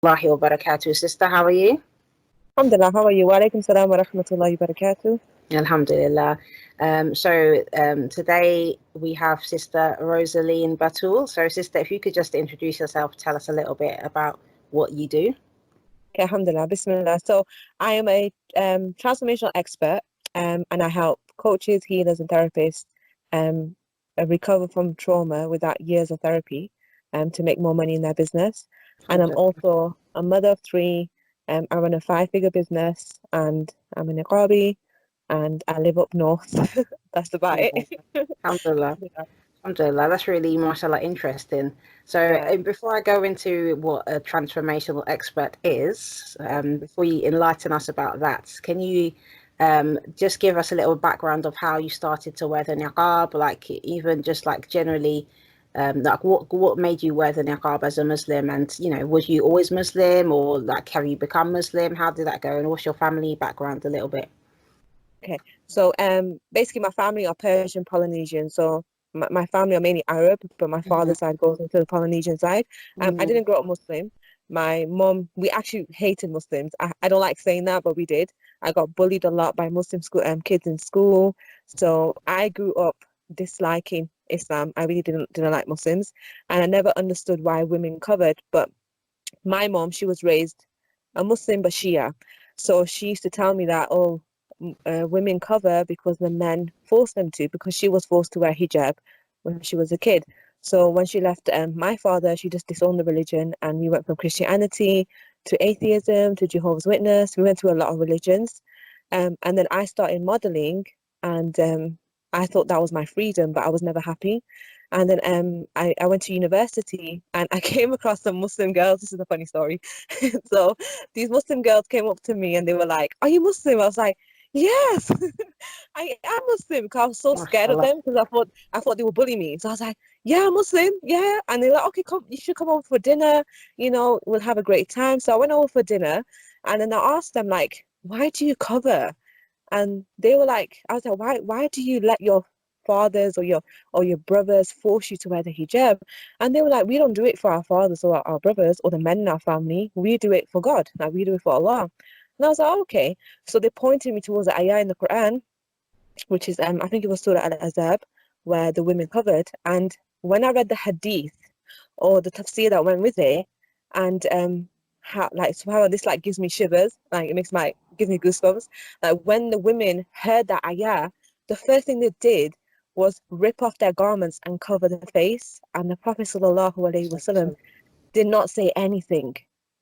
Allahi wa barakatuh. Sister, how are you? Alhamdulillah, how are you? Wa alaikum salam wa rahmatullahi wa barakatuh. Alhamdulillah. Today we have Sister Rosaline Batul. So, Sister, if you could just introduce yourself, tell us a little bit about what you do. Okay, Alhamdulillah, Bismillah. So I am a transformational expert, and I help coaches, healers, and therapists um, recover from trauma without years of therapy to make more money in their business. And I'm Alhamdulillah. also a mother of three. I run a five-figure business, and I'm a Niqabi, and I live up north. That's about it. Alhamdulillah. Alhamdulillah. That's really, mashallah, interesting. So, Yeah. before I go into what a transformational expert is, before you enlighten us about that, can you just give us a little background of how you started to wear the niqab, like even just like generally, like what made you wear the niqab as a Muslim, and was you always Muslim, or like have you become Muslim? How did that go, and what's your family background a little bit? Okay, so basically my family are Persian Polynesian, so my family are mainly Arab, but my Mhm. father's side goes into the Polynesian side. I Mhm. didn't grow up Muslim. My mom, we actually hated Muslims. I don't like saying that, but we did. I got bullied a lot by Muslim school kids in school, so I grew up disliking Islam. I really didn't like Muslims, and I never understood why women covered. But my mom, she was raised a Muslim but Shia. So she used to tell me that, oh, women cover because the men force them to, because she was forced to wear hijab when she was a kid. So when she left my father, she just disowned the religion, and we went from Christianity to atheism to Jehovah's Witness. We went through a lot of religions. And then I started modeling, and I thought that was my freedom, but I was never happy. And then I went to university, and I came across some Muslim girls. This is a funny story. So these Muslim girls came up to me and they were like, "Are you Muslim?" I was like, "Yes, I am Muslim." Because I was so scared of Mashallah. them, because I thought they would bully me. So I was like, "Yeah, I'm Muslim, yeah." And they were like, "Okay, come, you should come over for dinner. We'll have a great time." So I went over for dinner, and then I asked them like, "Why do you cover?" And they were like, I was like, why do you let your fathers or your brothers force you to wear the hijab? And they were like, we don't do it for our fathers or our brothers or the men in our family. We do it for God. Like, we do it for Allah. And I was like, oh, okay. So they pointed me towards the ayah in the Quran, which is I think it was Surah Al-Azab, where the women covered. And when I read the hadith or the tafsir that went with it, and how, like, subhanAllah, this like gives me shivers, like it gives me goosebumps. Like when the women heard that ayah, the first thing they did was rip off their garments and cover their face. And the Prophet ﷺ did not say anything.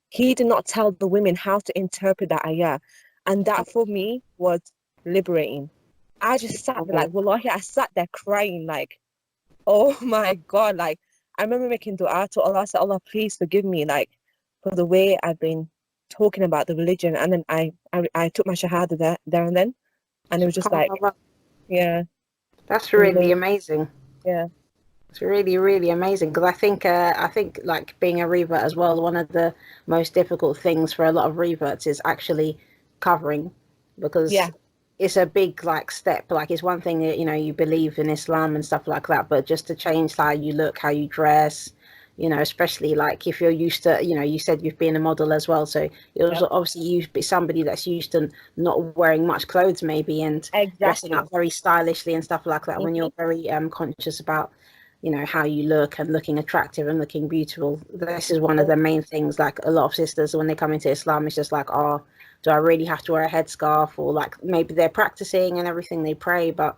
He did not tell the women how to interpret that ayah. And that for me was liberating. I just sat there like, wallahi, I sat there crying like, oh my God. Like, I remember making dua to Allah, I said, Allah, please forgive me, like, for the way I've been talking about the religion. And then I took my shahada there and then. And it was just like, SubhanAllah. yeah, That's it was really amazing. yeah, It's really, really amazing because I think like being a revert as well, one of the most difficult things for a lot of reverts is actually covering, because yeah, it's a big like step. Like it's one thing that you believe in Islam and stuff like that, but just to change how you look, how you dress, especially like if you're used to, you said you've been a model as well, so it was yeah, obviously you be somebody that's used to not wearing much clothes maybe, and dressing exactly. up very stylishly and stuff like that, when Hmm. you're very conscious about how you look and looking attractive and looking beautiful. This is one of the main things, like a lot of sisters when they come into Islam, it's just like, oh, do I really have to wear a headscarf? Or like maybe they're practicing and everything, they pray, but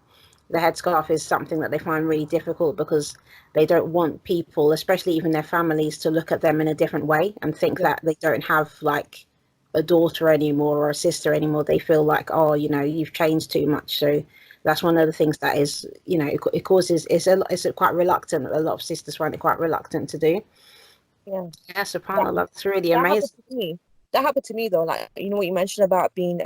the headscarf is something that they find really difficult because they don't want people, especially even their families, to look at them in a different way and think Yeah, that they don't have like a daughter anymore or a sister anymore. They feel like, oh, you've changed too much. So that's one of the things that is, it causes, it's a quite reluctant, a lot of sisters find it quite reluctant to do. yeah. Yeah, That, subhanallah, that's really that happened amazing. to me. That happened to me though. Like, what you mentioned about being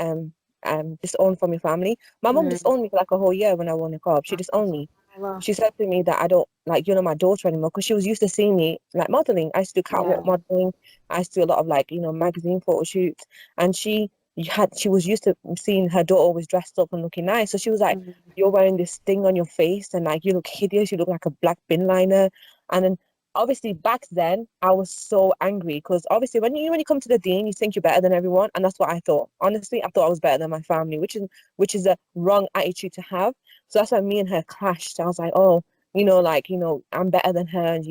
disowned from your family. My mom Mm. disowned me for like a whole year when I wore niqab. She disowned me. Subhanallah. She said to me that I don't, like, you're not my daughter anymore, because she was used to seeing me like modeling. I used to do Yeah. catwalk modeling. I used to do a lot of like, magazine photo shoots. And she was used to seeing her daughter always dressed up and looking nice. So she was like, Mm. you're wearing this thing on your face and like you look hideous. You look like a black bin liner. And then obviously back then I was so angry because obviously when you come to the deen, you think you're better than everyone, and that's what I thought. Honestly, I thought I was better than my family, which is a wrong attitude to have. So that's why me and her clashed. I was like, oh, I'm better than her, and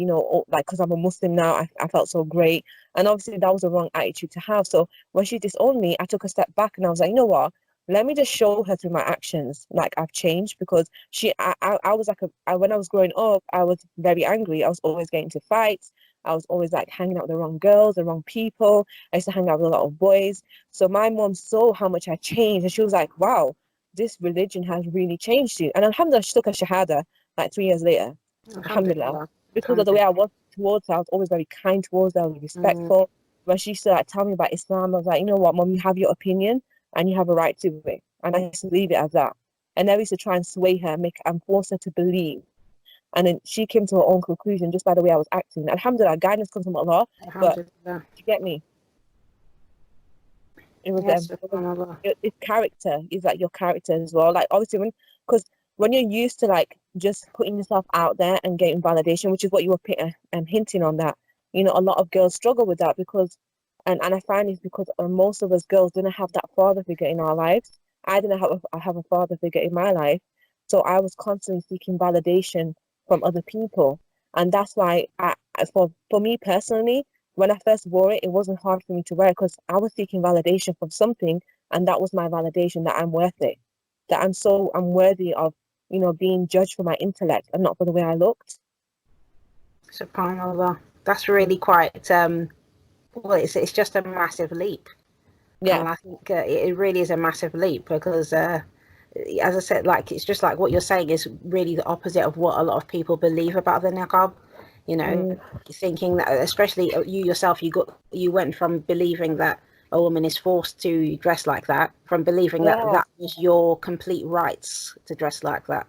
like because I'm a Muslim now, I felt so great, and obviously that was a wrong attitude to have. So when she disowned me, I took a step back and I was like, you know what? Let me just show her through my actions like I've changed, because I was like when I was growing up, I was very angry. I was always getting into fights. I was always like hanging out with the wrong girls, the wrong people. I used to hang out with a lot of boys. So my mom saw how much I changed, and she was like, wow, this religion has really changed you. And alhamdulillah, she took a shahada like 3 years later. Alhamdulillah. Alhamdulillah. Because of the way I Alhamdulillah. was towards her, I was always very kind towards her, I was Mm, respectful. When she used to like tell me about Islam, I was like, you know what, mom, you have your opinion and you have a right to it. And I used to leave it as that. And I used to try and sway her, make and force her to believe. And then she came to her own conclusion just by the way I was acting. Alhamdulillah, guidance comes from Allah, but Alhamdulillah. to get me, it was Yes, it was subhanallah. it's character, is like your character as well. Like obviously because when you're used to like just putting yourself out there and getting validation, which is what you were hinting on, that a lot of girls struggle with that because and I find it's because most of us girls didn't have that father figure in our lives. I didn't have a father figure in my life, so I was constantly seeking validation from other people, and that's why for me personally, when I first wore it, it wasn't hard for me to wear because I was seeking validation from something, and that was my validation that I'm worth it, that I'm worthy of, being judged for my intellect and not for the way I looked. Subhanallah. That's really quite well, it's just a massive leap. Yeah, And I think it really is a massive leap because as I said, like it's just like what you're saying is really the opposite of what a lot of people believe about the niqab. You know, mm, thinking that, especially you yourself, you went from believing that a woman is forced to dress like that, from believing that yeah, that was your complete rights to dress like that.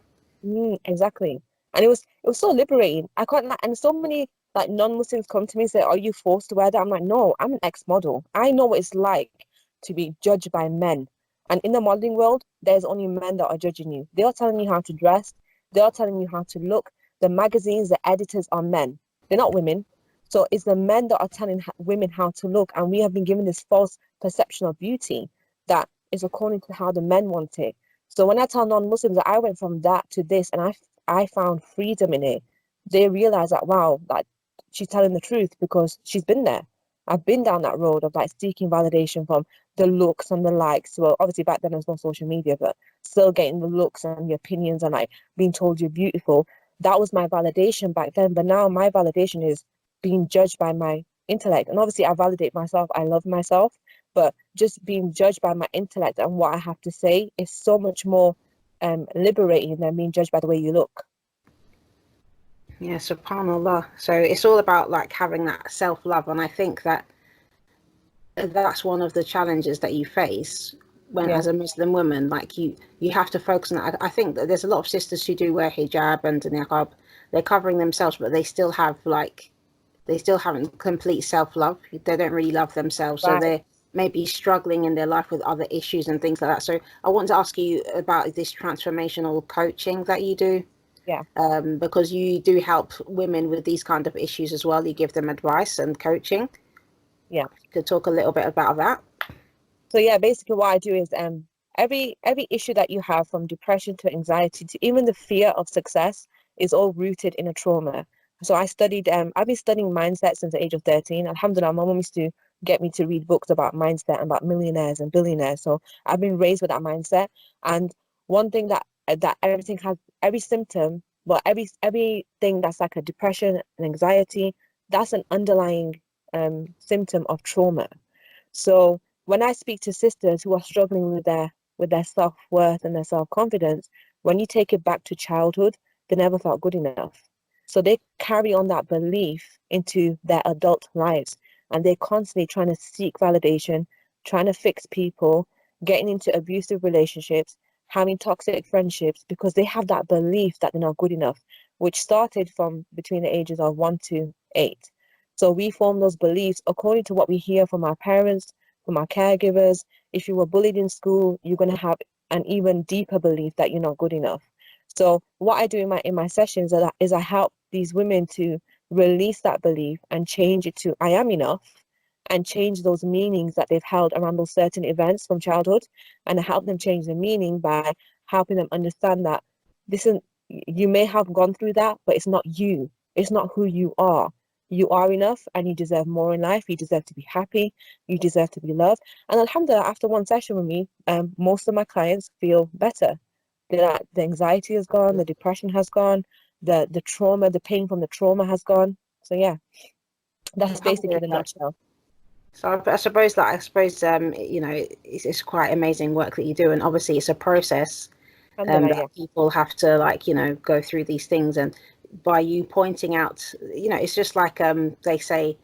exactly. And it was so liberating. I can't like, and so many like non-Muslims come to me and say, "Are you forced to wear that?" I'm like, "No, I'm an ex-model. I know what it's like to be judged by men." And in the modeling world, there's only men that are judging you. They are telling you how to dress. They are telling you how to look. The magazines, the editors are men. They're not women. So it's the men that are telling women how to look, and we have been given this false perception of beauty that is according to how the men want it. So when I tell non-Muslims that I went from that to this, and I found freedom in it, they realize that wow, like she's telling the truth because she's been there. I've been down that road of like seeking validation from the looks and the likes. Well, obviously back then there's no social media, but still getting the looks and the opinions and like being told you're beautiful. That was my validation back then. But now my validation is being judged by my intellect. And obviously I validate myself. I love myself. But just being judged by my intellect and what I have to say is so much more liberating than being judged by the way you look. Yeah, subhanallah. So it's all about like having that self-love, and I think that that's one of the challenges that you face when Yeah, as a Muslim woman, like you have to focus on that. I think that there's a lot of sisters who do wear hijab and niqab. They're covering themselves, but they still haven't complete self-love. They don't really love themselves, so right. they're maybe struggling in their life with other issues and things like that. So I want to ask you about this transformational coaching that you do, Yeah, because you do help women with these kind of issues as well. You give them advice and coaching. yeah. You could talk a little bit about that. So yeah, basically what I do is every issue that you have, from depression to anxiety to even the fear of success, is all rooted in a trauma. So I've been studying mindset since the age of 13. Alhamdulillah, my mom used to get me to read books about mindset and about millionaires and billionaires. So I've been raised with that mindset. And one thing that everything has, every symptom, but everything that's like a depression and anxiety, that's an underlying symptom of trauma. So when I speak to sisters who are struggling with their self-worth and their self-confidence, when you take it back to childhood, they never felt good enough. So they carry on that belief into their adult lives, and they're constantly trying to seek validation, trying to fix people, getting into abusive relationships, having toxic friendships because they have that belief that they're not good enough, which started from between the ages of 1 to 8. So we form those beliefs according to what we hear from our parents, from our caregivers. If you were bullied in school, you're going to have an even deeper belief that you're not good enough. So what I do in my sessions is I help these women to release that belief and change it to I am enough, and change those meanings that they've held around those certain events from childhood, and help them change the meaning by helping them understand that this is, you may have gone through that, but it's not you. It's not who you are. You are enough and you deserve more in life. You deserve to be happy. You deserve to be loved. And alhamdulillah, after one session with me, most of my clients feel better. The anxiety has gone, the depression has gone, the trauma, the pain from the trauma has gone. So yeah, that's basically the Alhamdulillah. nutshell. So I suppose you know, it's quite amazing work that you do, and obviously it's a process Alhamdulillah, yeah. that people have to, like, you know, go through these things. And by you pointing out, you know, it's just like they say,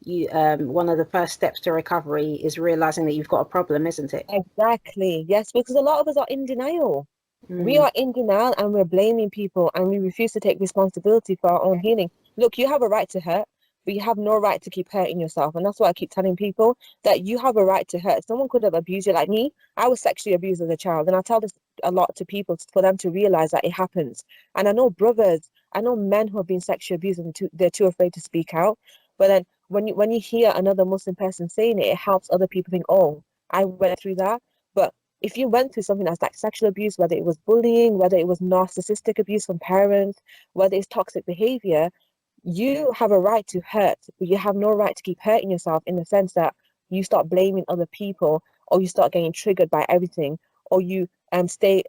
you one of the first steps to recovery is realizing that you've got a problem, isn't it? Exactly. Yes, because a lot of us are in denial. We Mm. are in denial and we're blaming people and we refuse to take responsibility for our own healing. Look, you have a right to hurt, but you have no right to keep hurting yourself. And that's why I keep telling people that you have a right to hurt. Someone could have abused you like me. I was sexually abused as a child. And I tell this a lot to people for them to realize that it happens. And I know brothers, I know men who have been sexually abused and they're too afraid to speak out. But then when you hear another Muslim person saying it, it helps other people think, oh, I went through that. But if you went through something that's like sexual abuse, whether it was bullying, whether it was narcissistic abuse from parents, whether it's toxic behavior, you have a right to hurt, but you have no right to keep hurting yourself in the sense that you start blaming other people, or you start getting triggered by everything, or you stay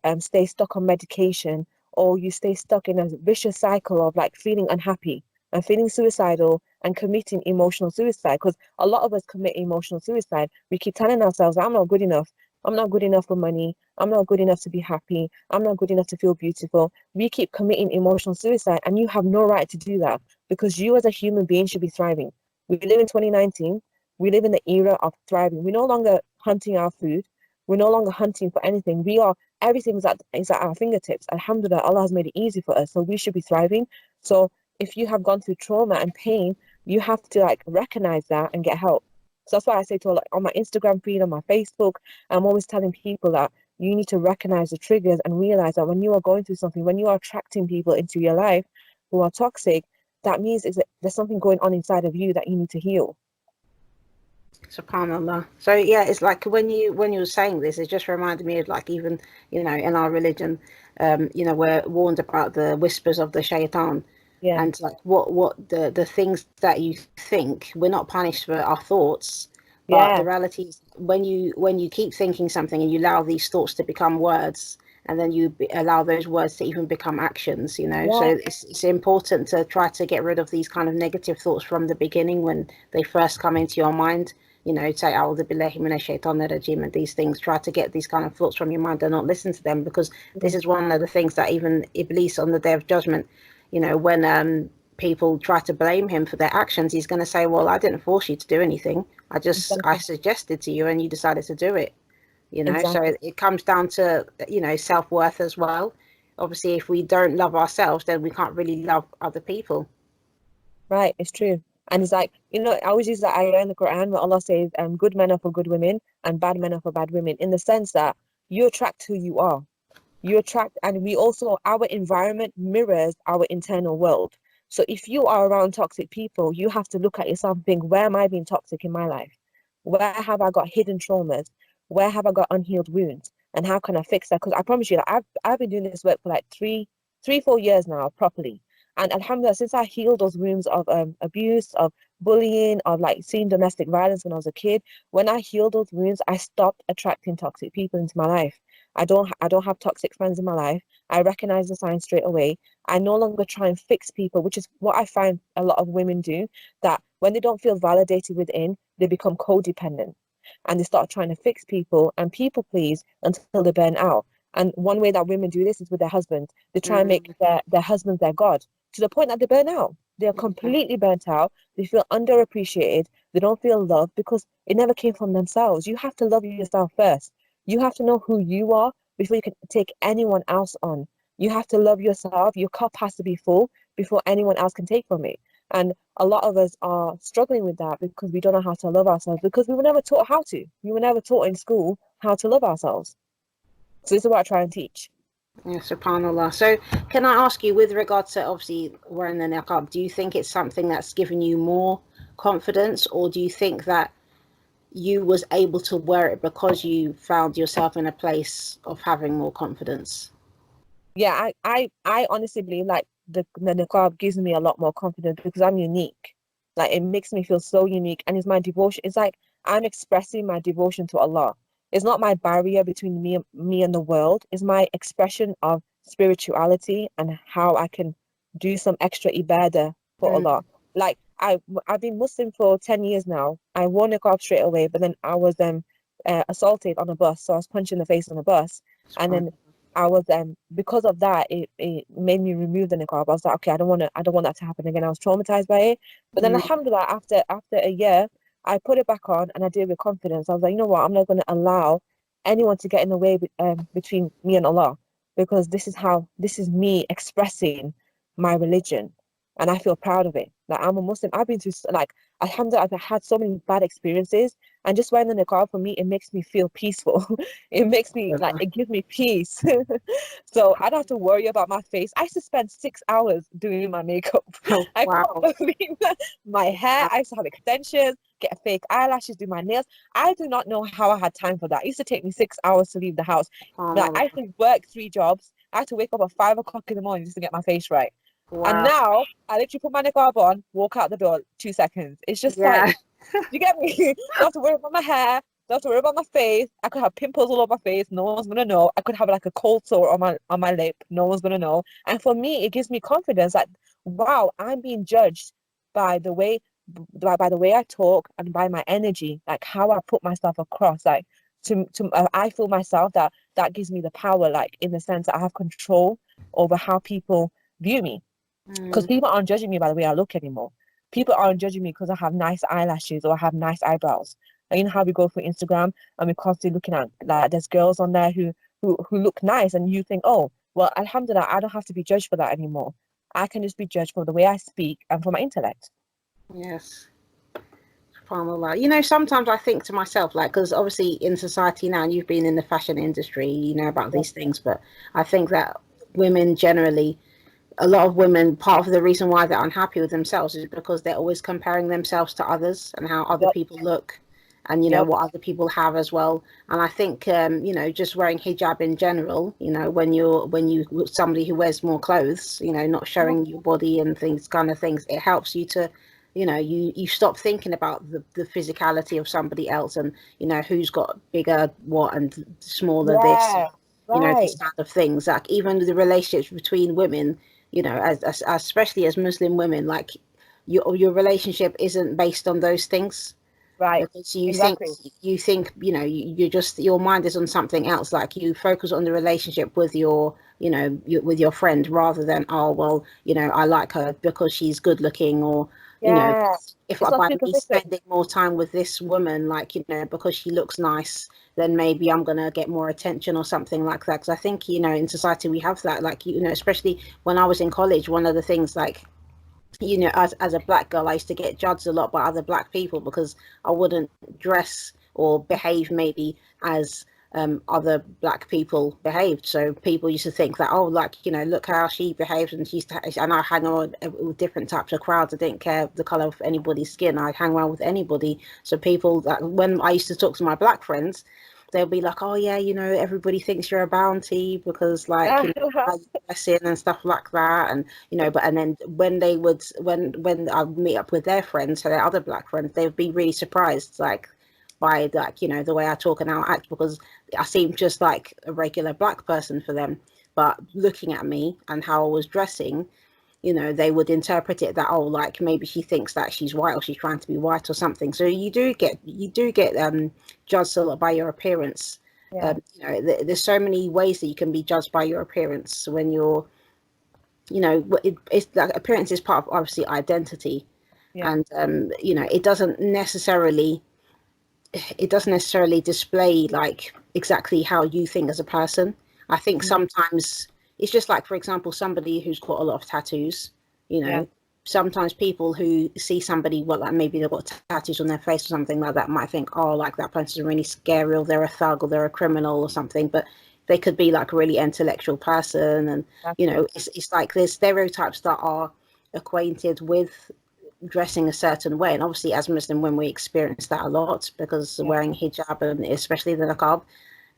stuck on medication, or you stay stuck in a vicious cycle of like feeling unhappy and feeling suicidal and committing emotional suicide. Because a lot of us commit emotional suicide. We keep telling ourselves, I'm not good enough. I'm not good enough for money. I'm not good enough to be happy. I'm not good enough to feel beautiful. We keep committing emotional suicide, and you have no right to do that because you as a human being should be thriving. We live in 2019. We live in the era of thriving. We're no longer hunting our food. We're no longer hunting for anything. Everything is at our fingertips. Alhamdulillah, Allah has made it easy for us. So we should be thriving. So if you have gone through trauma and pain, you have to like recognize that and get help. So that's why I say to like on my Instagram feed, on my Facebook, I'm always telling people that you need to recognize the triggers and realize that when you are going through something, when you are attracting people into your life who are toxic, that means is that there's something going on inside of you that you need to heal. SubhanAllah. So yeah, it's like when you were saying this, it just reminded me of, like, even, you know, in our religion, you know, we're warned about the whispers of the shaitan. Yeah, And like what the things that you think, we're not punished for our thoughts, but the yeah, reality is when you keep thinking something and you allow these thoughts to become words, and then allow those words to even become actions, you know. So yeah, it's important to try to get rid of these kind of negative thoughts from the beginning when they first come into your mind. You know, say "A'udhu billahi minash shaitanir rajim" and these things. Try to get these kind of thoughts from your mind and not listen to them, because this mhm, is one of the things that even Iblis on the day of judgment, you know, when people try to blame him for their actions, he's going to say, well, I didn't force you to do anything. I exactly, suggested to you and you decided to do it, you know. So exactly. it comes down to, you know, self-worth as well. Obviously, if we don't love ourselves, then we can't really love other people. Right, it's true. And it's like, I always use that ayah in the Quran where Allah says, good men are for good women and bad men are for bad women, in the sense that you attract who you are. You attract, and our environment mirrors our internal world. So if you are around toxic people, you have to look at yourself and think, where am I being toxic in my life? Where have I got hidden traumas? Where have I got unhealed wounds? And how can I fix that? Because I promise you that I've been doing this work for like 4 years now properly. And alhamdulillah, since I healed those wounds of abuse, of bullying, of like seeing domestic violence when I was a kid, when I healed those wounds, I stopped attracting toxic people into my life. I don't have toxic friends in my life. I recognize the signs straight away. I no longer try and fix people, which is what I find a lot of women do, that when they don't feel validated within, they become codependent and they start trying to fix people and people please until they burn out. And one way that women do this is with their husbands. They try and make Mm, their husbands their God to the point that they burn out. They are yeah. completely burnt out. They feel underappreciated. They don't feel loved because it never came from themselves. You have to love yourself first. You have to know who you are before you can take anyone else on. You have to love yourself. Your cup has to be full before anyone else can take from it. And a lot of us are struggling with that because we don't know how to love ourselves because we were never taught how to. We were never taught in school how to love ourselves. So this is what I try and teach. Yeah, subhanallah. So can I ask you, with regards to obviously wearing the niqab, do you think it's something that's given you more confidence, or do you think that you was able to wear it because you found yourself in a place of having more confidence? Yeah, I honestly believe like the niqab gives me a lot more confidence because I'm unique. Like it makes me feel so unique, and it's my devotion. It's like I'm expressing my devotion to Allah. It's not my barrier between me and the world. It's my expression of spirituality and how I can do some extra ibadah for Allah. Mm. Like I've been Muslim for 10 years now. I wore niqab straight away, but then I was assaulted on a bus, so I was punched in the face on a bus, and then I was because of that it made me remove the niqab. I was like, okay, I don't want that to happen again. I was traumatized by it. But then Mm. alhamdulillah, after a year, I put it back on and I did it with confidence. I was like, you know what, I'm not gonna allow anyone to get in the way between me and Allah because this is me expressing my religion and I feel proud of it. Like I'm a Muslim. I've been through like alhamdulillah, I've had so many bad experiences and just wearing the niqab for me, it makes me feel peaceful. It makes me like it gives me peace. So I don't have to worry about my face. I used to spend 6 hours doing my makeup. Oh, I wow. can't believe that. My hair, I used to have extensions, get fake eyelashes, do my nails. I do not know how I had time for that. It used to take me 6 hours to leave the house. Like I used to work 3 jobs. I had to wake up at 5 o'clock in the morning just to get my face right. And Wow. now I literally put my niqab on, walk out the door 2 seconds. It's just like, Yeah. you get me? Don't have to worry about my hair. Don't have to worry about my face. I could have pimples all over my face. No one's gonna know. I could have like a cold sore on my lip. No one's gonna know. And for me, it gives me confidence. Like, wow, I'm being judged by the way by the way I talk and by my energy, like how I put myself across. Like I feel myself that gives me the power. Like in the sense that I have control over how people view me because Mm. people aren't judging me by the way I look anymore. People aren't judging me because I have nice eyelashes or I have nice eyebrows. Like, you know how we go through Instagram and we're constantly looking at like there's girls on there who look nice and you think, oh, well, alhamdulillah, I don't have to be judged for that anymore. I can just be judged for the way I speak and for my intellect. Yes. SubhanAllah. Sometimes I think to myself, like, because obviously in society now, and you've been in the fashion industry, you know about Yeah. these things, but I think that women generally, a lot of women, part of the reason why they're unhappy with themselves is because they're always comparing themselves to others and how other Yep. people look and, Yep. what other people have as well. And I think, just wearing hijab in general, when you somebody who wears more clothes, not showing your body and things, kind of things, it helps you to, you stop thinking about the physicality of somebody else and, who's got bigger what and smaller this, Yeah. these Right. kind of things. Like even the relationships between women, as especially as Muslim women, like your relationship isn't based on those things Right. because you think Exactly. you just your mind is on something else. Like you focus on the relationship with with your friend rather than, oh well, I like her because she's good looking, or Yeah. if It's not by me superficial. spending more time with this woman, like because she looks nice, then maybe I'm gonna get more attention or something like that. Because I think in society we have that, like especially when I was in college, one of the things, like as a black girl, I used to get judged a lot by other black people because I wouldn't dress or behave maybe as other black people behaved. So people used to think that, oh, like, look how she behaves, and and I hang on with different types of crowds. I didn't care the color of anybody's skin. I hang around with anybody. So people that when I used to talk to my black friends, they'll be like, oh yeah, everybody thinks you're a bounty because, like, how you dress in and stuff like that. And but and then when they would when I would meet up with their friends, so their other black friends, they would be really surprised, like by, like, the way I talk and how I act, because I seem just like a regular black person for them. But looking at me and how I was dressing, they would interpret it that, oh, like maybe she thinks that she's white, or she's trying to be white or something. So you do get judged a lot by your appearance. Yeah. There's so many ways that you can be judged by your appearance when you're, it's like appearance is part of obviously identity. Yeah. And it doesn't necessarily display like exactly how you think as a person. I think Mhm. sometimes it's just like, for example, somebody who's got a lot of tattoos, you Yeah. know, sometimes people who see somebody, well, like maybe they've got tattoos on their face or something like that, might think, oh, like that person's really scary, or they're a thug, or they're a criminal or something. But they could be like a really intellectual person, and you Exactly. know, it's like there's stereotypes that are acquainted with dressing a certain way. And obviously as Muslim women we experience that a lot, because Yeah. wearing hijab and especially the niqab,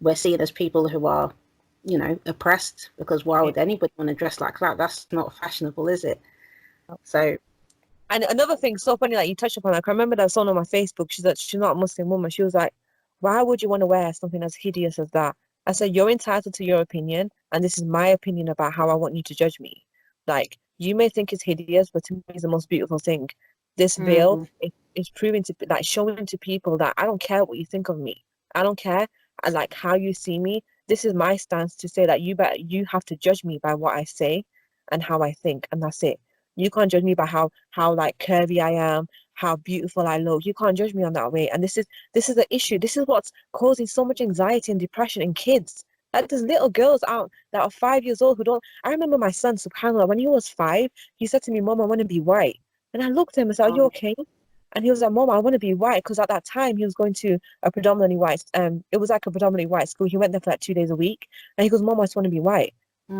we're seen as people who are, you know, oppressed, because why Yeah. would anybody want to dress like that? That's not fashionable, is it? So And another thing so funny that you touched upon, like I remember that someone on my Facebook, she's not a Muslim woman. She was like, why would you want to wear something as hideous as that? I said, you're entitled to your opinion, and this is my opinion about how I want you to judge me. Like, you may think it's hideous, but to me, it's the most beautiful thing. This veil mm, is proving to be like showing to people that I don't care what you think of me. I don't care. I like how you see me. This is my stance to say that you have to judge me by what I say and how I think, and that's it. You can't judge me by how like curvy I am, how beautiful I look. You can't judge me on that way. And this is the issue. This is what's causing so much anxiety and depression in kids. Like there's little girls out that are 5 years old who don't. I remember my son, subhanAllah, when he was 5, he said to me, Mom, I want to be white. And I looked at him and said, Are you um, okay? And he was like, Mom, I want to be white, because at that time he was going to a predominantly white it was like a predominantly white school. He went there for like 2 days a week. And he goes, Mom, I just want to be white.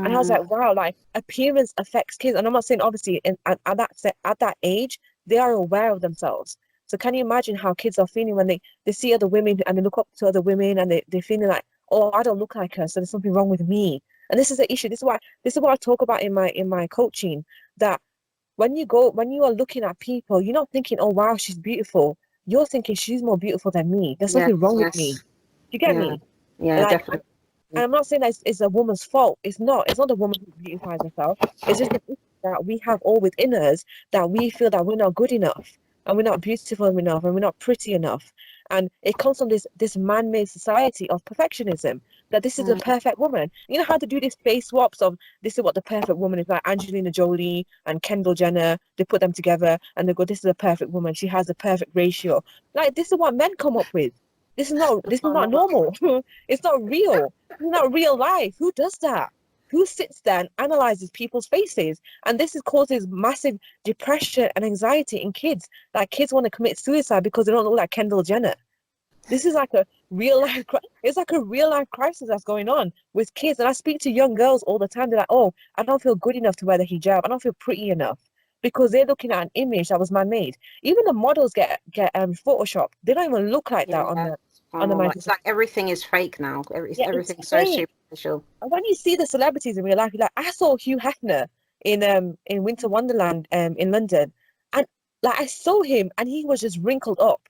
And I was mm, like, wow, like appearance affects kids. And I'm not saying obviously at that age, they are aware of themselves. So can you imagine how kids are feeling when they see other women and they look up to other women and they're feeling like, oh, I don't look like her, so there's something wrong with me. And this is the issue. This is what I talk about in my coaching, that when you are looking at people, you're not thinking, oh wow, she's beautiful. You're thinking she's more beautiful than me. There's yes, something wrong with me. yes, Do you get yeah, me? yeah, Like, definitely. and I'm not saying that it's a woman's fault. It's not. It's not the woman who beautifies herself. It's just an issue that we have all within us, that we feel that we're not good enough and we're not beautiful enough and we're not pretty enough. And it comes from this man-made society of perfectionism, that this is a Mm, perfect woman. You know how to do these face swaps of this is what the perfect woman is, like Angelina Jolie and Kendall Jenner. They put them together and they go, this is a perfect woman. She has a perfect ratio. Like this is what men come up with. This is not subhanallah. normal. It's not real. It's not real life. Who does that? Who sits there and analyzes people's faces? And this is causes massive depression and anxiety in kids. Like kids want to commit suicide because they don't look like Kendall Jenner. This is like a real life. It's like a real life crisis that's going on with kids. And I speak to young girls all the time. They're like, "Oh, I don't feel good enough to wear the hijab. I don't feel pretty enough." Because they're looking at an image that was man-made. Even the models get photoshopped. They don't even look like that Yeah, on the subhanallah. It's magazine. like everything is fake now. Yeah, it's Everything's so fake. superficial. And when you see the celebrities in real life, you're like, I saw Hugh Hefner in Winter Wonderland in London, and like I saw him, and he was just wrinkled up.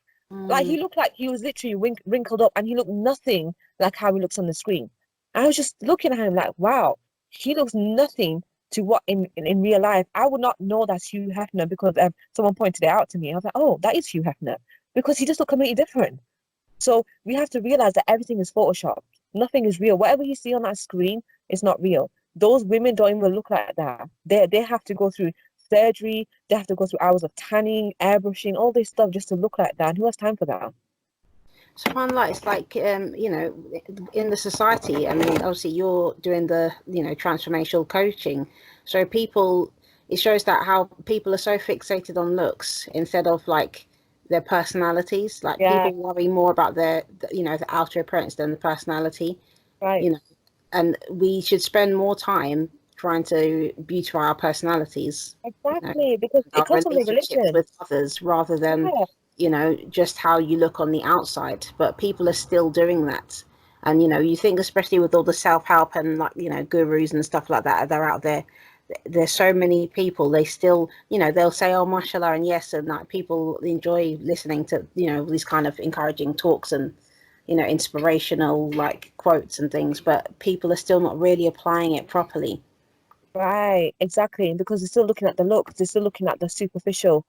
Like Mm, he looked like he was literally wrinkled up, and he looked nothing like how he looks on the screen. I was just looking at him like, wow, he looks nothing to what in real life. I would not know that's Hugh Hefner because someone pointed it out to me. I was like, oh, that is Hugh Hefner, because he just looked completely different. So we have to realize that everything is photoshopped. Nothing is real. Whatever you see on that screen is not real. Those women don't even look like that. They have to go through surgery. They have to go through hours of tanning, airbrushing, all this stuff just to look like that. And who has time for that? subhanallah, it's like you know, in the society. I mean, obviously you're doing the, you know, transformational coaching, so people, it shows that how people are so fixated on looks instead of like their personalities. Like Yeah, people worry more about their, you know, the outer appearance than the personality. right. You know, and we should spend more time trying to beautify our personalities, you know, Exactly, because it our comes from the relationships with religions. others, rather than, Yeah, you know, just how you look on the outside. But people are still doing that. And, you know, you think, especially with all the self-help and, like, you know, gurus and stuff like that, they're out there. There's so many people, they still, you know, they'll say, oh, mashallah, and yes, and like people enjoy listening to, you know, these kind of encouraging talks and, you know, inspirational like quotes and things, but people are still not really applying it properly. right, exactly. Because they're still looking at the looks, they're still looking at the superficial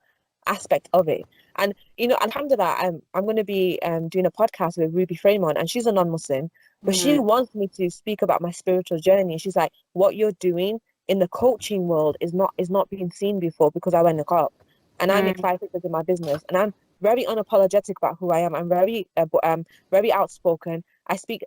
aspect of it. And alhamdulillah, I'm going to be doing a podcast with Ruby Fremont, and she's a non-Muslim, but she Mm, wants me to speak about my spiritual journey. She's like, what you're doing in the coaching world is not being seen before, because I went niqab and I make mm, 5 figures in my business, and I'm very unapologetic about who I am. I'm very outspoken. I speak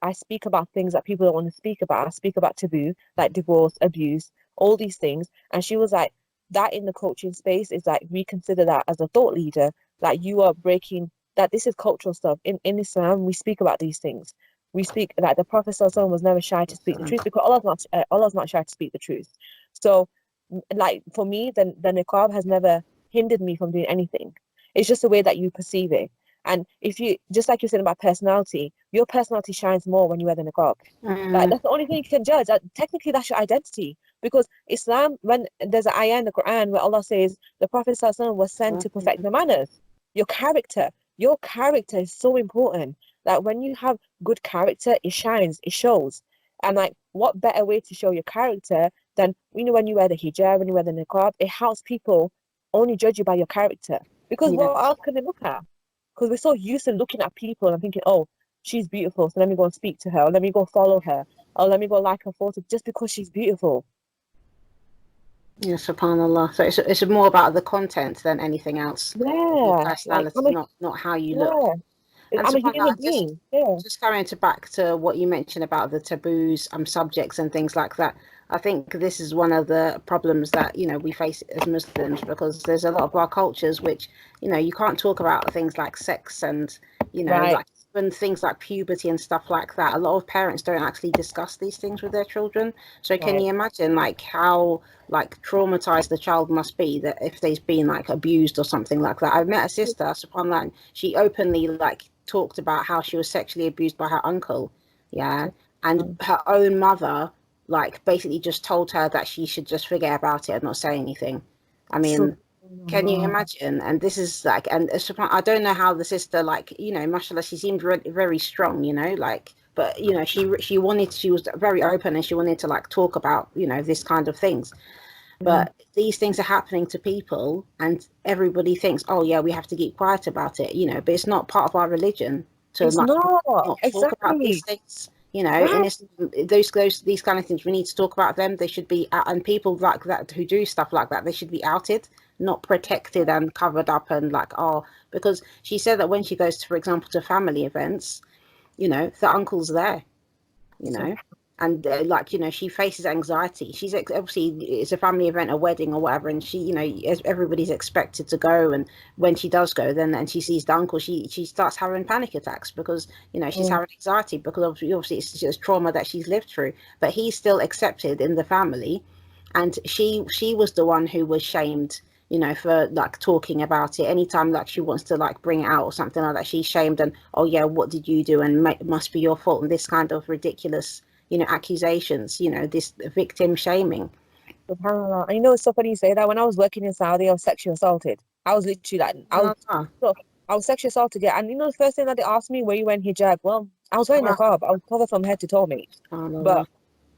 about things that people don't want to speak about. I speak about taboo, like divorce, abuse, all these things. And she was like, that in the coaching space is like, reconsider that as a thought leader, that you are breaking, that this is cultural stuff. In Islam, we speak about these things. we speak like the Prophet ﷺ was never shy to speak the truth because Allah's not shy to speak the truth. So like for me, the niqab has never hindered me from doing anything. It's just the way that you perceive it. And if you, just like you said about personality, your personality shines more when you wear the niqab. Like that's the only thing you can judge. Technically, that's your identity. Because Islam, when there's an ayah in the Quran where Allah says the Prophet ﷺ was sent to perfect the manners, your character is so important. Like when you have good character, it shines, it shows. And like, what better way to show your character than when you wear the hijab, when you wear the niqab, it helps people only judge you by your character. Because Yeah. what else can they look at? Because we're so used to looking at people and thinking, oh, she's beautiful, so let me go and speak to her, or let me go follow her, or let me go like her photo just because she's beautiful. Yeah, subhanallah. So it's more about the content than anything else. Your Yeah, like personality, not how you look. And I'm a human subhanallah, being. Yeah. just going to back to what you mentioned about the taboos, subjects and things like that. I think this is one of the problems that we face as Muslims, because there's a lot of our cultures which you can't talk about things like sex and Right. like when things like puberty and stuff like that. A lot of parents don't actually discuss these things with their children. So can Right. you imagine like how like traumatized the child must be that if they've been like abused or something like that. I met a sister, subhanallah, she openly like talked about how she was sexually abused by her uncle, yeah, and her own mother like basically just told her that she should just forget about it and not say anything. I mean, can you imagine? And this is like, and I don't know how the sister, like, mashallah, she seemed very strong, like, but she was very open and she wanted to like talk about this kind of things. But these things are happening to people, and everybody thinks, oh yeah, we have to keep quiet about it, but it's not part of our religion to It's like not not talk about these exactly things. right. In Islam, these kind of things, we need to talk about them. They should be out, and people like that who do stuff like that, they should be outed, not protected and covered up and like, oh, because she said that when she goes to, for example, to family events, the uncle's there, you So know and like she faces anxiety. She's obviously, it's a family event, a wedding or whatever, and she everybody's expected to go, and when she does go, then and she sees the uncle, she starts having panic attacks because she's having anxiety, because obviously it's just trauma that she's lived through. But he's still accepted in the family, and she was the one who was shamed, for like talking about it. Anytime like she wants to like bring it out or something like that, she's shamed, and oh yeah, what did you do, and it must be your fault, and this kind of ridiculous accusations, this victim shaming. subhanAllah. And it's so funny you say that. When I was working in Saudi, I was sexually assaulted. I was literally like, Ah, so I was sexually assaulted, yeah. And the first thing that they asked me, were you wearing hijab? Well, I was wearing a ah, niqab. I was covered from head to toe, mate. But subhanallah.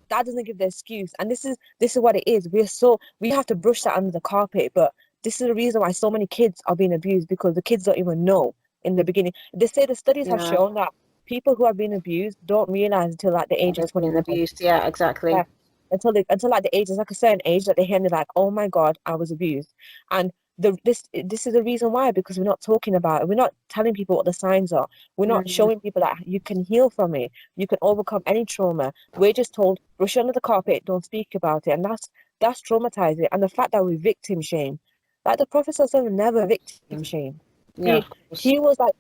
that doesn't give the excuse. And this is what it is. We have to brush that under the carpet. But this is the reason why so many kids are being abused, because the kids don't even know in the beginning. They say the studies have Yeah, shown that people who have been abused don't realize until like the age of they've been 21. abused. Yeah, exactly. Yeah. Until like the age is like a certain age that they hear, and they're like, oh my God, I was abused. And this is the reason why, because we're not talking about it. We're not telling people what the signs are. We're not Mm, showing people that you can heal from it. You can overcome any trauma. We're just told, brush it under the carpet, don't speak about it. And that's traumatizing. And the fact that we victim shame, like the Prophet ﷺ never victim shame. yeah, He of course. he was like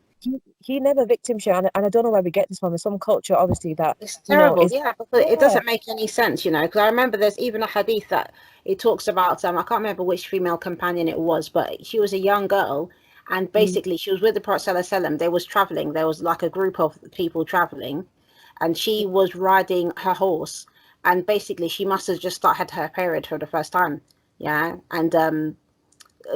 he never victim shame. And I don't know where we get this from. There's some culture obviously that It's terrible, is yeah, because it yeah. doesn't make any sense, because I remember there's even a hadith that it talks about, I can't remember which female companion it was, but she was a young girl, and Mm. basically she was with the Prophet Sallallahu Alaihi Wasallam. They was traveling, there was like a group of people traveling, and she was riding her horse, and basically she must have just had her period for the first time, yeah, and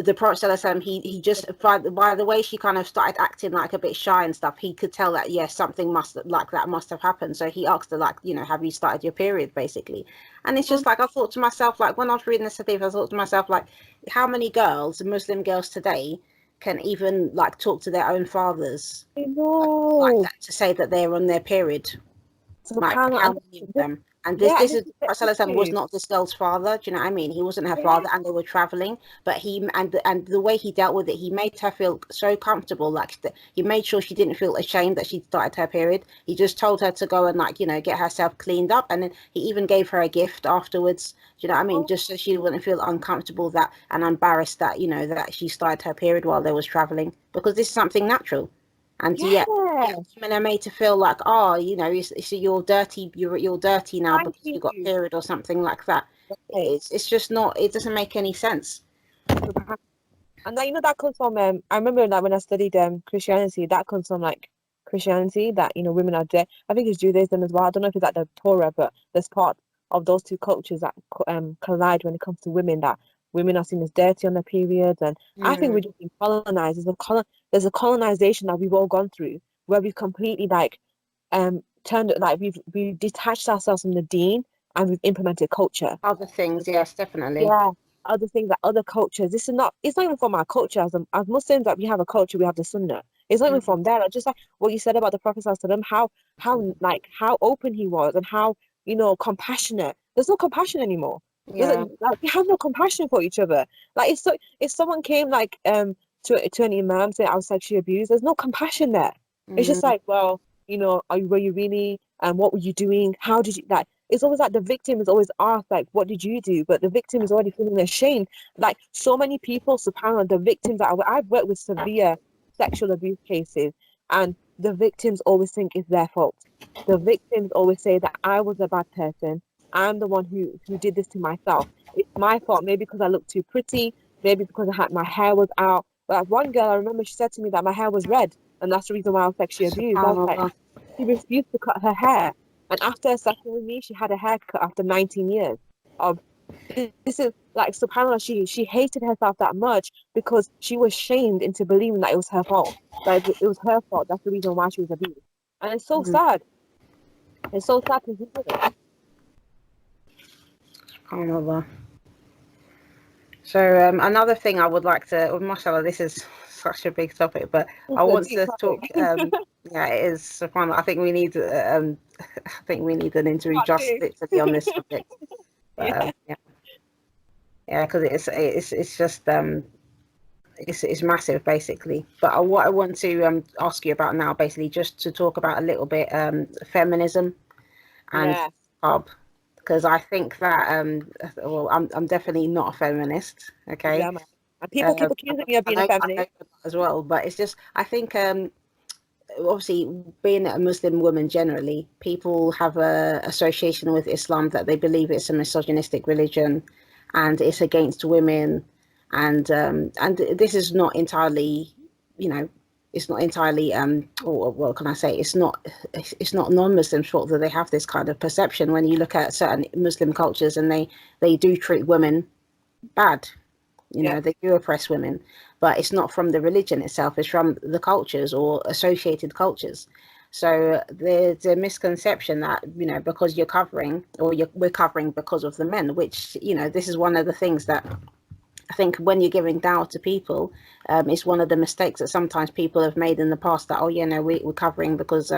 the Prophet ﷺ, he just by the way she kind of started acting like a bit shy and stuff, he could tell that yes, something must have happened. So he asked her like, have you started your period, basically? And it's just like, I thought to myself, like when I was reading this hadith, I thought to myself, like, how many girls, Muslim girls today, can even like talk to their own fathers I like know. that to say that they're on their period? Like Subhanallah. how And many of them? And yeah, and this this is is the Prophet was issue. not this girl's father. Do you know what I mean? He wasn't her Yeah. father, and they were traveling. But and the way he dealt with it, he made her feel so comfortable. Like he made sure she didn't feel ashamed that she started her period. He just told her to go and like get herself cleaned up, and then he even gave her a gift afterwards. Do you know what I mean? Oh, Just so she wouldn't feel uncomfortable that and embarrassed that that she started her period while they was traveling, because this is something natural. And Yeah, yet women are made to feel like, oh, you know, you're dirty, you're dirty now thank because you got you. period or something like that. Right. It's just not, it doesn't make any sense. And that, that comes from I remember like when I studied Christianity, that comes from like Christianity that women are dead. I think it's Judaism as well. I don't know if it's at the Torah, but there's part of those two cultures that collide when it comes to women, that women are seen as dirty on their periods. And I think we're Mm. just being colonized. There's a colonization that we've all gone through where we've completely like turned, like we've detached ourselves from the deen and we've implemented culture. Other things, yes, definitely. Yeah, other things, like other cultures. It's not even from our culture. As Muslims, that we have a culture, we have the Sunnah. It's not even Mm. from there. Like, just like what you said about the Prophet ﷺ, how open he was and how, compassionate. There's no compassion anymore. Yeah. We have no compassion for each other. Like if someone came like to an imam saying I was sexually abused, there's no compassion there. It's just Mm. like, well, were you really, what were you doing? How did you, like, it's always like the victim is always asked, like, what did you do? But the victim is already feeling ashamed. Like, so many people, subhanAllah, the victims I've worked with severe sexual abuse cases, and the victims always think it's their fault. The victims always say that I was a bad person. I'm the one who did this to myself. It's my fault. Maybe because I looked too pretty. Maybe because my hair was out. But one girl, I remember she said to me that my hair was red, and that's the reason why I was sexually abused. I was like, SubhanAllah. she refused to cut her hair. And after a session with me, she had a haircut after 19 years of this is like, subhanAllah, she hated herself that much because she was shamed into believing that it was her fault. That it was her fault. That's the reason why she was abused. And it's so Mm. sad. It's so sad to hear it. SubhanAllah. So another thing I would like to, oh, mashallah, this is such a big topic, but I It's a want deep to topic. talk. Yeah, it is. SubhanAllah. I think we need. I think we need an interview Part just two. literally on this subject. But Yeah. yeah, yeah, because it's just it's massive basically. But what I want to ask you about now, basically, just to talk about a little bit feminism and Yeah. hijab, because I think that well, I'm definitely not a feminist. Okay. Yeah, man. And people keep accusing me of being a I know feminist. that as well, but it's just I think obviously being a Muslim woman generally, people have a association with Islam that they believe it's a misogynistic religion, and it's against women, and this is not entirely, you know, it's not entirely or what can I say? It's not non-Muslims' fault that they have this kind of perception. When you look at certain Muslim cultures, and they do treat women bad, you Yeah. know, they do oppress women, but it's not from the religion itself, it's from the cultures or associated cultures. So there's a misconception that, you know, because you're covering, or we're covering because of the men, which, you know, this is one of the things that I think when you're giving dawah to people, it's one of the mistakes that sometimes people have made in the past, that, oh, yeah, no, we're covering because,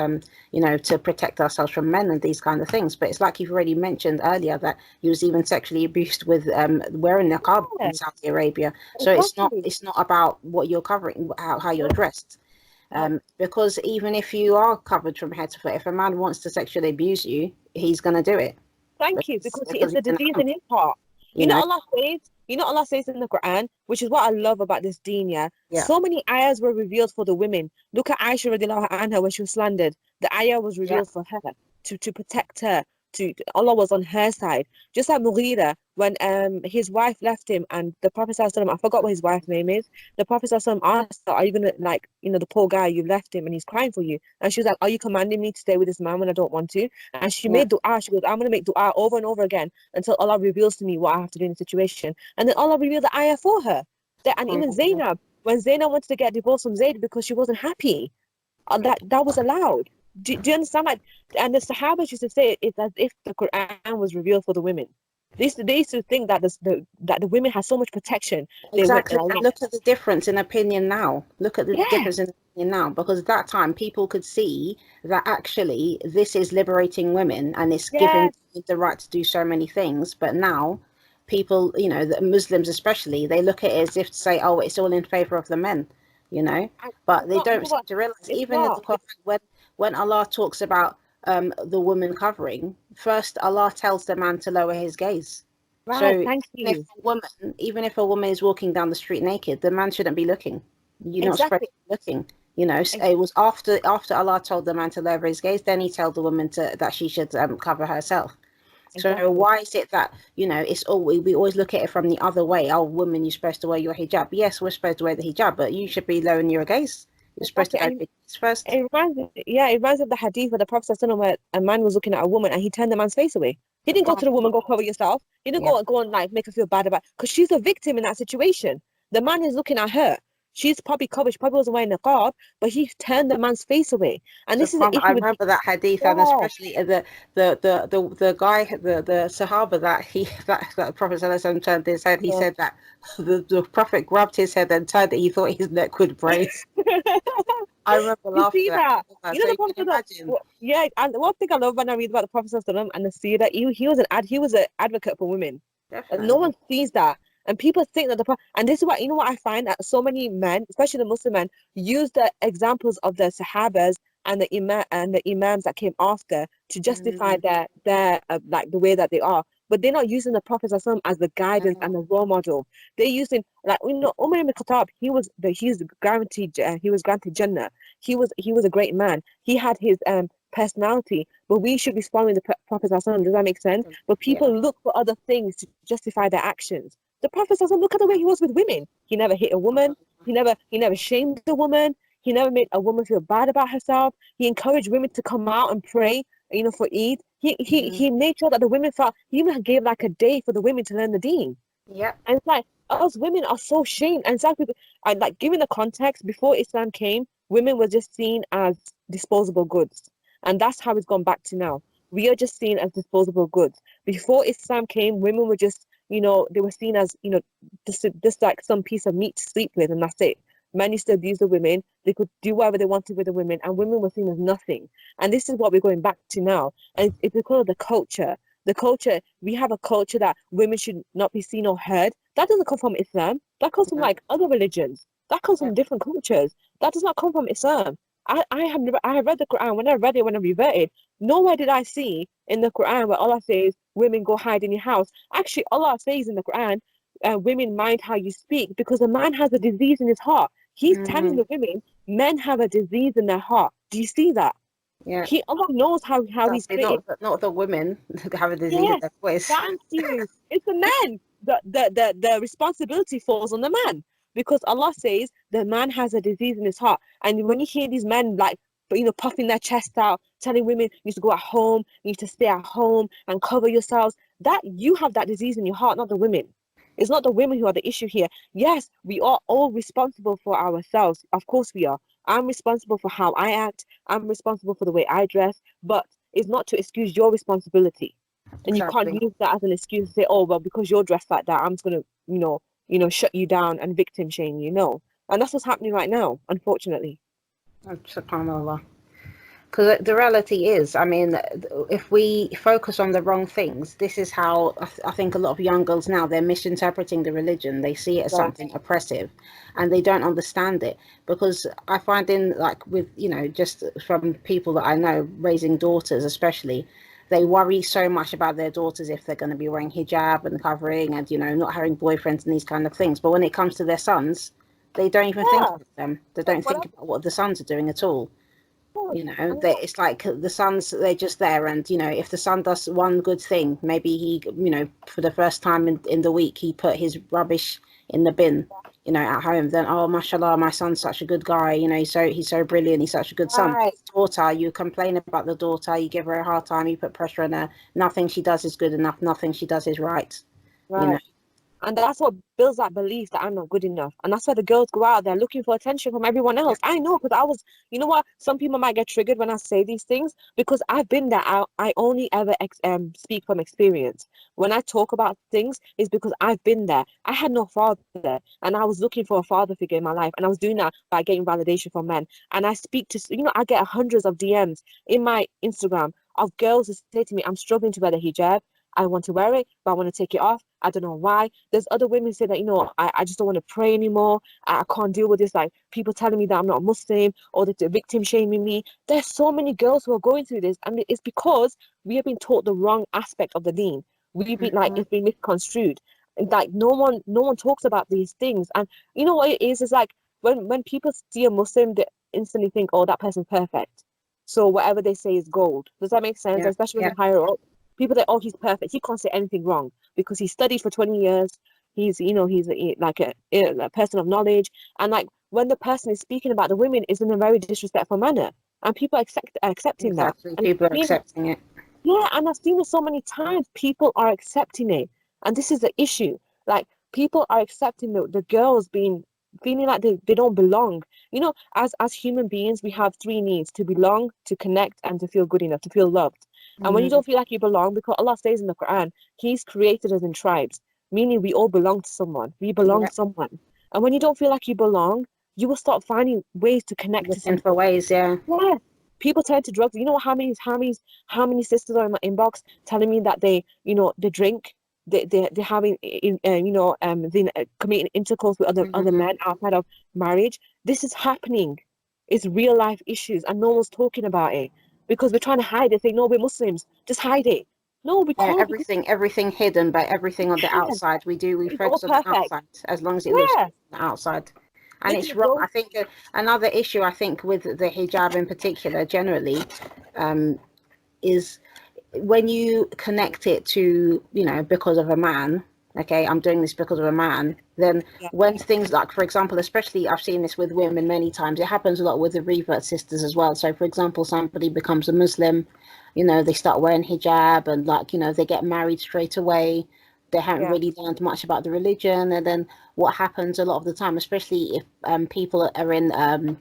you know, to protect ourselves from men and these kind of things. But it's like you've already mentioned earlier that he was even sexually abused with wearing niqab Yeah, in Saudi Arabia. So exactly. it's not about what you're covering, how you're dressed. No, Because even if you are covered from head to foot, if a man wants to sexually abuse you, he's going to do it thank you, because because it's he's a in a disease hump, in his heart. you know. Allah says in the Quran, which is what I love about this deen, yeah. Yeah. So many ayahs were revealed for the women. Look at Aisha radiallahu anha when she was slandered. The ayah was Yeah. revealed for her to protect her. Allah was on her side. Just like Mughira, when his wife left him and the Prophet ﷺ, I forgot what his wife's name is. The Prophet ﷺ asked her, are you gonna, like, the poor guy, you left him and he's crying for you. And she was like, are you commanding me to stay with this man when I don't want to? And she Yeah. made dua. She goes, I'm gonna make dua over and over again until Allah reveals to me what I have to do in the situation. And then Allah revealed the ayah for her. And even Zainab, when Zainab wanted to get divorced from Zayd because she wasn't happy, that was allowed. Do you understand? Like, and the Sahaba used to say it's as if the Quran was revealed for the women. They used to think that that the women had so much protection. They went Exactly. And look at the difference in opinion now. Look at the yeah, difference in opinion now, because at that time people could see that actually this is liberating women and it's giving yeah, them the right to do so many things. But now people, you know, the Muslims especially, they look at it as if to say, oh, it's all in favor of the men, you know. But it's they not. You don't know seem what? to realize, It's even in the not. Quran, when Allah talks about the woman covering, first Allah tells the man to lower his gaze. So Right. Thank you. even if a woman is walking down the street naked, the man shouldn't be looking. You're not supposed Exactly. to be looking. You know, it was after Allah told the man to lower his gaze, then he told the woman that she should cover herself. So Exactly. why is it that, you know, it's all we always look at it from the other way? Oh, woman, you're supposed to wear your hijab. Yes, we're supposed to wear the hijab, but you should be lowering your gaze. You're supposed to Exactly. lower And your gaze first. it reminds me of the hadith where the Prophet ﷺ, where a man was looking at a woman and he turned the man's face away. He didn't go to the woman, go cover yourself. He didn't Yeah, go and like make her feel bad about, because she's a victim in that situation. The man is looking at her. She's probably covered. She probably wasn't wearing a niqab, but he turned the man's face away. And this is the I issue with remember that hadith, and yeah, especially the guy, the Sahaba that that the Prophet ﷺ turned his head. He yeah. said that the Prophet grabbed his head and turned it. He thought his neck would break. I remember You laughing see at that? that. You know So the you Prophet, can imagine. yeah. And one thing I love when I read about the Prophet ﷺ and the seerah, he was an advocate for women. And no Definitely. one sees that. And people think that and this is what, you know what I find, that so many men, especially the Muslim men, use the examples of the Sahabas and the Imams that came after to justify Mm, their like the way that they are. But they're not using the Prophet ﷺ as the guidance and no. the role model. They're using, like, you know, Umar ibn Khattab, he was granted Jannah. He was a great man. He had his personality, but we should be following the Prophet ﷺ. Does that make sense? But Yeah. people look for other things to justify their actions. The Prophet ﷺ, look at the way he was with women. He never hit a woman. He never shamed a woman. He never made a woman feel bad about herself. He encouraged women to come out and pray, you know, for Eid. Mhm. He made sure that the women felt, he even gave like a day for the women to learn the deen. Yep. And it's like, us women are so shamed. And it's like, given the context, before Islam came, women were just seen as disposable goods. And that's how it's gone back to now. We are just seen as disposable goods. Before Islam came, women were just, you know, they were seen as, you know, just like some piece of meat to sleep with, and that's it. Men used to abuse the women. They could do whatever they wanted with the women, and women were seen as nothing. And this is what we're going back to now. And it's because of the culture. The culture, we have a culture that women should not be seen or heard. That doesn't come from Islam. That comes from No. like other religions. That comes from Yep. different cultures. That does not come from Islam. I have read the Quran. When I read it, when I reverted, nowhere did I see in the Quran where Allah says women go hide in your house. Actually, Allah says in the Quran, women mind how you speak, because a man has a disease in his heart. He's telling Mm, the women, men have a disease in their heart. Do you see that? yeah. Allah knows how he's Exactly. created. Not the women who have a disease in Yes, their voice. thank you. It's the man. The responsibility falls on the man, because Allah says the man has a disease in his heart. And when you hear these men like, you know, puffing their chest out, telling women you need to go at home, you need to stay at home and cover yourselves, that you have that disease in your heart, not the women. It's not the women who are the issue here. Yes, we are all responsible for ourselves. Of course we are. I'm responsible for how I act. I'm responsible for the way I dress, but it's not to excuse your responsibility. And you can't Exactly. use that as an excuse to say, oh, well, because you're dressed like that, I'm just gonna, shut you down and victim shame you. No. And that's what's happening right now, unfortunately. SubhanAllah. Because the reality is, I mean, if we focus on the wrong things, this is how I think a lot of young girls now, they're misinterpreting the religion. They see it as Yeah. something oppressive and they don't understand it. Because I find in like with, you know, just from people that I know raising daughters, especially, they worry so much about their daughters if they're going to be wearing hijab and covering and, you know, not having boyfriends and these kind of things. But when it comes to their sons, they don't even think Yeah. about them. They So don't think about what the sons are doing at all. whatever. You know, And they, it's like the sons, they're just there. And, you know, if the son does one good thing, maybe he, you know, for the first time in the week, he put his rubbish in the bin, you know, at home, then, oh, mashallah, my son's such a good guy. You know, he's so brilliant. He's such a good son. right, His daughter, you complain about the daughter, you give her a hard time, you put pressure on her. Nothing she does is good enough. Nothing she does is right. You know, right. And that's what builds that belief that I'm not good enough. And that's why the girls go out there looking for attention from everyone yeah, else. I know, because you know what? Some people might get triggered when I say these things, because I've been there. I only ever speak from experience. When I talk about things, it's because I've been there. I had no father, and I was looking for a father figure in my life. And I was doing that by getting validation from men. And I speak to, I get hundreds of DMs in my Instagram of girls who say to me, I'm struggling to wear the hijab. I want to wear it, but I want to take it off. I don't know why. There's other women say that, I just don't want to pray anymore. I can't deal with this. Like, people telling me that I'm not Muslim, or that they're victim shaming me. There's so many girls who are going through this. And it's because we have been taught the wrong aspect of the deen. We've been like, mhm, it's been misconstrued. And like, no one talks about these things. And you know what it is? It's like when people see a Muslim, instantly think, oh, that person's perfect. So whatever they say is gold. Does that make sense? Yeah, Especially when yeah, they're higher up. People that, oh, he's perfect. He can't say anything wrong because he studied for 20 years. He's, like a person of knowledge. And like when the person is speaking about the women is in a very disrespectful manner. And people are accepting that. exactly. And People are I've seen accepting it. yeah, and I've seen it so many times. People are accepting it. And this is the issue. Like, people are accepting the girls being feeling like they don't belong. As human beings, we have three needs: to belong, to connect, and to feel good enough, to feel loved. And when you Mm, don't feel like you belong, because Allah says in the Quran, He's created us in tribes, meaning we all belong to someone. We belong yeah, to someone. And when you don't feel like you belong, you will start finding ways to connect to looking someone. for ways. Yeah, Yeah. People turn to drugs. You know how many sisters are in my inbox telling me that they drink, they're having committing intercourse with other mm, men outside of marriage. This is happening. It's real life issues, and no one's talking about it because we're trying to hide it. Say no, we're Muslims. Just hide it. No, we yeah. can't because Everything hidden, but everything on the yeah, outside. We it's all focus on the perfect. outside as long as it looks Yeah, good on the outside. And making it's it wrong. go. I think another issue I think with the hijab in particular, generally, is when you connect it to, because of a man. Okay, I'm doing this because of a man. Then Yeah, when things like, for example, especially I've seen this with women many times, it happens a lot with the revert sisters as well. So for example, somebody becomes a Muslim, they start wearing hijab, and like, they get married straight away. They haven't yeah, really learned much about the religion. And then what happens a lot of the time, especially if people are in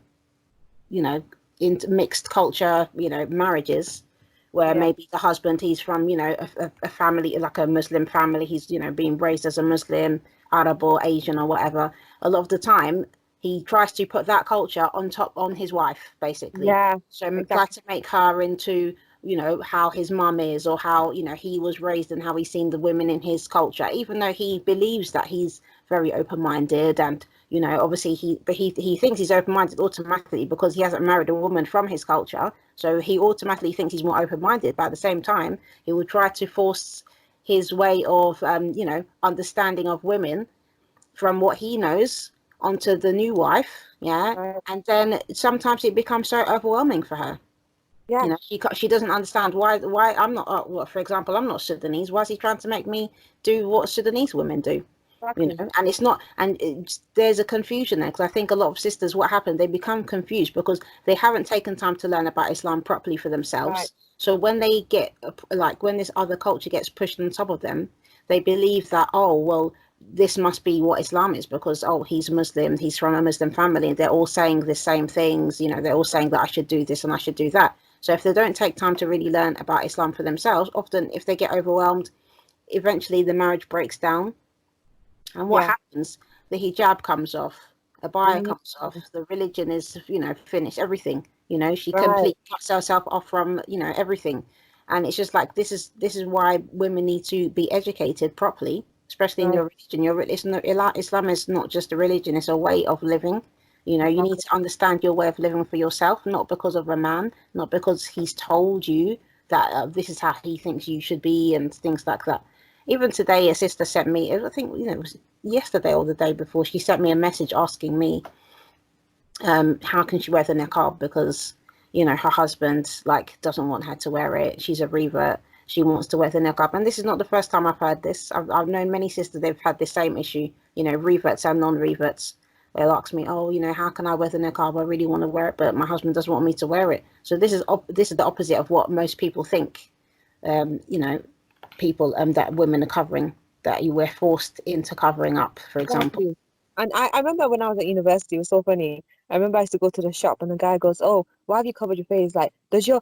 you know, in mixed culture, marriages, where yeah, maybe the husband, he's from, a family, like a Muslim family, he's, being raised as a Muslim, Arab or Asian or whatever. A lot of the time, he tries to put that culture on his wife, basically. yeah. So try Exactly. to make her into, how his mum is, or how, he was raised, and how he's seen the women in his culture, even though he believes that he's very open-minded. And obviously he thinks he's open-minded automatically because he hasn't married a woman from his culture, so he automatically thinks he's more open-minded. But at the same time, he will try to force his way of understanding of women from what he knows onto the new wife. Yeah. Right. And then sometimes it becomes so overwhelming for her. Yeah, She doesn't understand why I'm not, well, for example, I'm not Sudanese. Why is he trying to make me do what Sudanese women do? exactly. And it's not, and there's a confusion there, because I think a lot of sisters, what happened, they become confused because they haven't taken time to learn about Islam properly for Right. themselves. So when they get, like, when this other culture gets pushed on top of them, they believe that, oh well, this must be what Islam is, because, oh, he's Muslim, he's from a Muslim family, and they're all saying the same things. They're all saying that I should do this and I should do that. So if they don't take time to really learn about Islam for themselves, often if they get overwhelmed, eventually the marriage breaks down. And what Yeah. happens? The hijab comes off, a abaya Mhm. comes off, the religion is, finished, everything. She Right. completely cuts herself off from, everything. And it's just like, this is why women need to be educated properly, especially in Right. your religion. Islam is not just a religion; it's a way of living. You need Exactly. to understand your way of living for yourself, not because of a man, not because he's told you that this is how he thinks you should be, and things like that. Even today, a sister sent me, I think, it was yesterday or the day before, she sent me a message asking me, how can she wear the niqab, because, her husband, like, doesn't want her to wear it. She's a revert. She wants to wear the niqab. And this is not the first time I've heard this. I've known many sisters, they've had the same issue, reverts and non-reverts. They'll ask me, oh, how can I wear the niqab? I really want to wear it, but my husband doesn't want me to wear it. So this is the opposite of what most people think. You know, people that women are covering, that you were forced into covering up, for example. Exactly. And I remember when I was at university, it was so funny. I remember I used to go to the shop and the guy goes, "Oh, why have you covered your face? Like, does your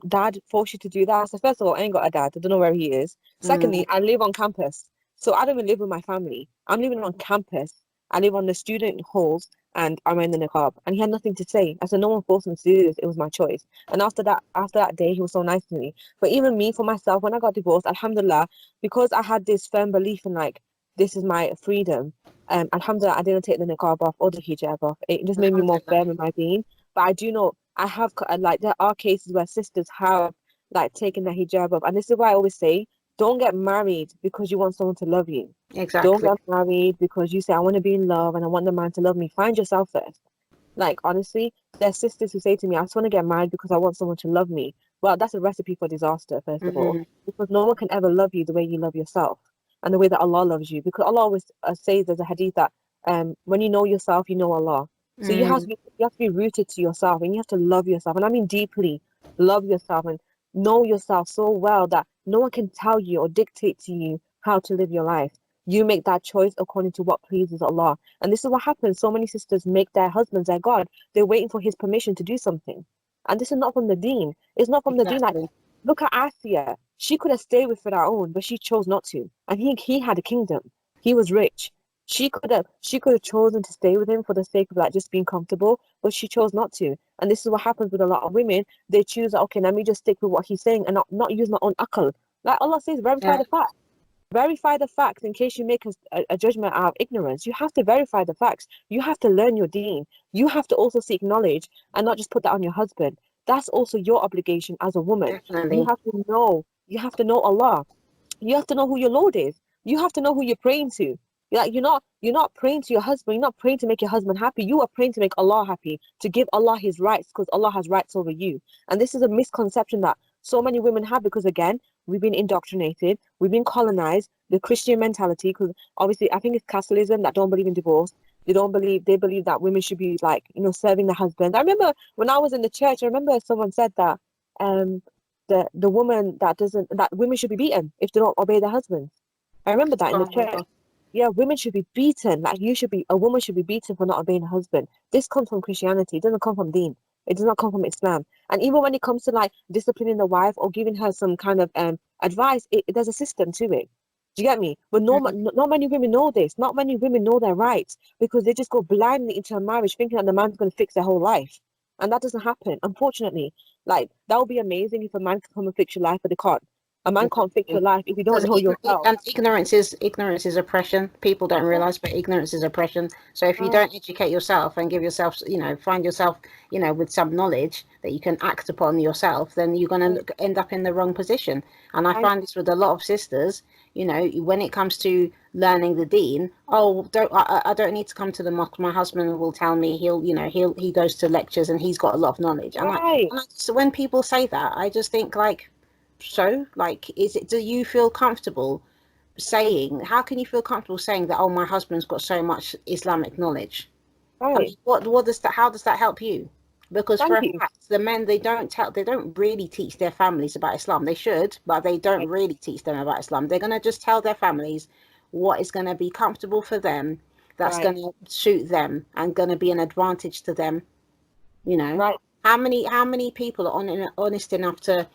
dad force you to do that?" So first of all, I ain't got a dad. I don't know where he is. Mm, Secondly, I live on campus. So I don't even live with my family. I'm living on campus. I live on the student halls and I'm in the niqab. And he had nothing to say. I said, no one forced me to do this. It was my choice. And after that day, he was so nice to me. But even me, for myself, when I got divorced, alhamdulillah, because I had this firm belief in like, this is my freedom. Alhamdulillah, I didn't take the niqab off or the hijab off. It just made me more alhamdulillah. firm in my being. But I do know like there are cases where sisters have like taken the hijab off, and this is why I always say, don't get married because you want someone to love you. Don't Exactly. get married because you say I want to be in love and I want the man to love me. Find yourself first. Like, honestly, there's sisters who say to me, I just want to get married because I want someone to love me. Well, that's a recipe for disaster, first of all, Mm, because no one can ever love you the way you love yourself and the way that Allah loves you. Because Allah always says, there's a hadith that when you know yourself, you know Allah. So mm, you have to be rooted to yourself, and you have to love yourself. And I mean deeply love yourself and know yourself so well that no one can tell you or dictate to you how to live your life. You make that choice according to what pleases Allah. And this is what happens. So many sisters make their husbands their God. They're waiting for his permission to do something. And this is not from the deen. It's not from the deen. Like, exactly. look at Asiya. She could have stayed with Fir'aun, but she chose not to. And he had a kingdom. He was rich. She could have chosen to stay with him for the sake of like just being comfortable, but she chose not to. And this is what happens with a lot of women. They choose, okay, let me just stick with what he's saying and not use my own akal. Like Allah says, verify Yeah, the facts. Verify the facts in case you make a judgment out of ignorance. You have to verify the facts. You have to learn your deen. You have to also seek knowledge and not just put that on your husband. That's also your obligation as a woman. You definitely. have to know. You have to know Allah. You have to know who your Lord is. You have to know who you're praying to. Like, you're not praying to your husband. You're not praying to make your husband happy. You are praying to make Allah happy, to give Allah his rights, because Allah has rights over you. And this is a misconception that so many women have, because again, we've been indoctrinated, we've been colonized, the Christian mentality, because obviously I think it's Catholicism that don't believe in divorce. They believe that women should be like, serving the husband. I remember when I was in the church, I remember someone said that um the woman that women should be beaten if they don't obey their husbands. I remember that in the Oh my church. God. Yeah, women should be beaten. Like, a woman should be beaten for not obeying her husband. This comes from Christianity. It doesn't come from Deen. It does not come from Islam. And even when it comes to like disciplining the wife or giving her some kind of advice, there's a system to it. Do you get me? But Mm. not many women know this. Not many women know their rights because they just go blindly into a marriage thinking that the man's going to fix their whole life. And that doesn't happen, unfortunately. Like, that would be amazing if a man could come and fix your life, but they can't. A man can't fix your Exactly. life if you don't Because know yourself. and ignorance is oppression. People don't realize, but ignorance is oppression. So if you Right, don't educate yourself and give yourself, find yourself, with some knowledge that you can act upon yourself, then you're going right, to end up in the wrong position. And I right, find this with a lot of sisters. When it comes to learning the deen, oh, I don't need to come to the mosque. My husband will tell me. He goes to lectures and he's got a lot of knowledge. right, So when people say that, I just think like, so like, do you feel comfortable saying, how can you feel comfortable saying that, oh, my husband's got so much Islamic knowledge? I right. mean, what does that, how does that help you? Because for Thank a you. fact, the men, they don't really teach their families about Islam. They should, but they don't Right, really teach them about Islam. They're going to just tell their families what is going to be comfortable for them, that's right, going to suit them and going to be an advantage to them, you know. right. How many people are honest enough to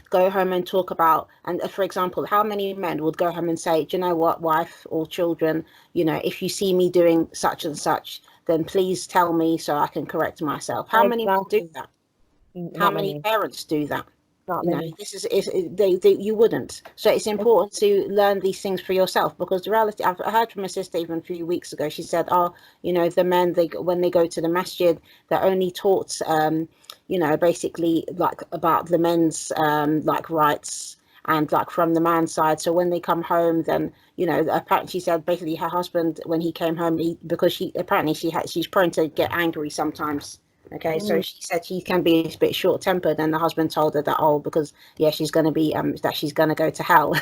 go home and talk about, and for example, how many men would go home and say, do you know what, wife or children, if you see me doing such and such, then please tell me so I can correct myself. How many men do Exactly. that? How Not many many. parents do that? Not many. This is they you wouldn't. So it's important to learn these things for yourself, because the reality, I've heard from a sister even a few weeks ago. She said, oh, the men, when they go to the masjid, they're only taught basically like about the men's like rights, and like from the man's side. So when they come home, then apparently she said basically her husband, when he came home, because she's prone to get angry sometimes. Okay, so Mm. she said she can be a bit short-tempered, and the husband told her that, oh, because yeah, she's gonna be that she's gonna go to hell.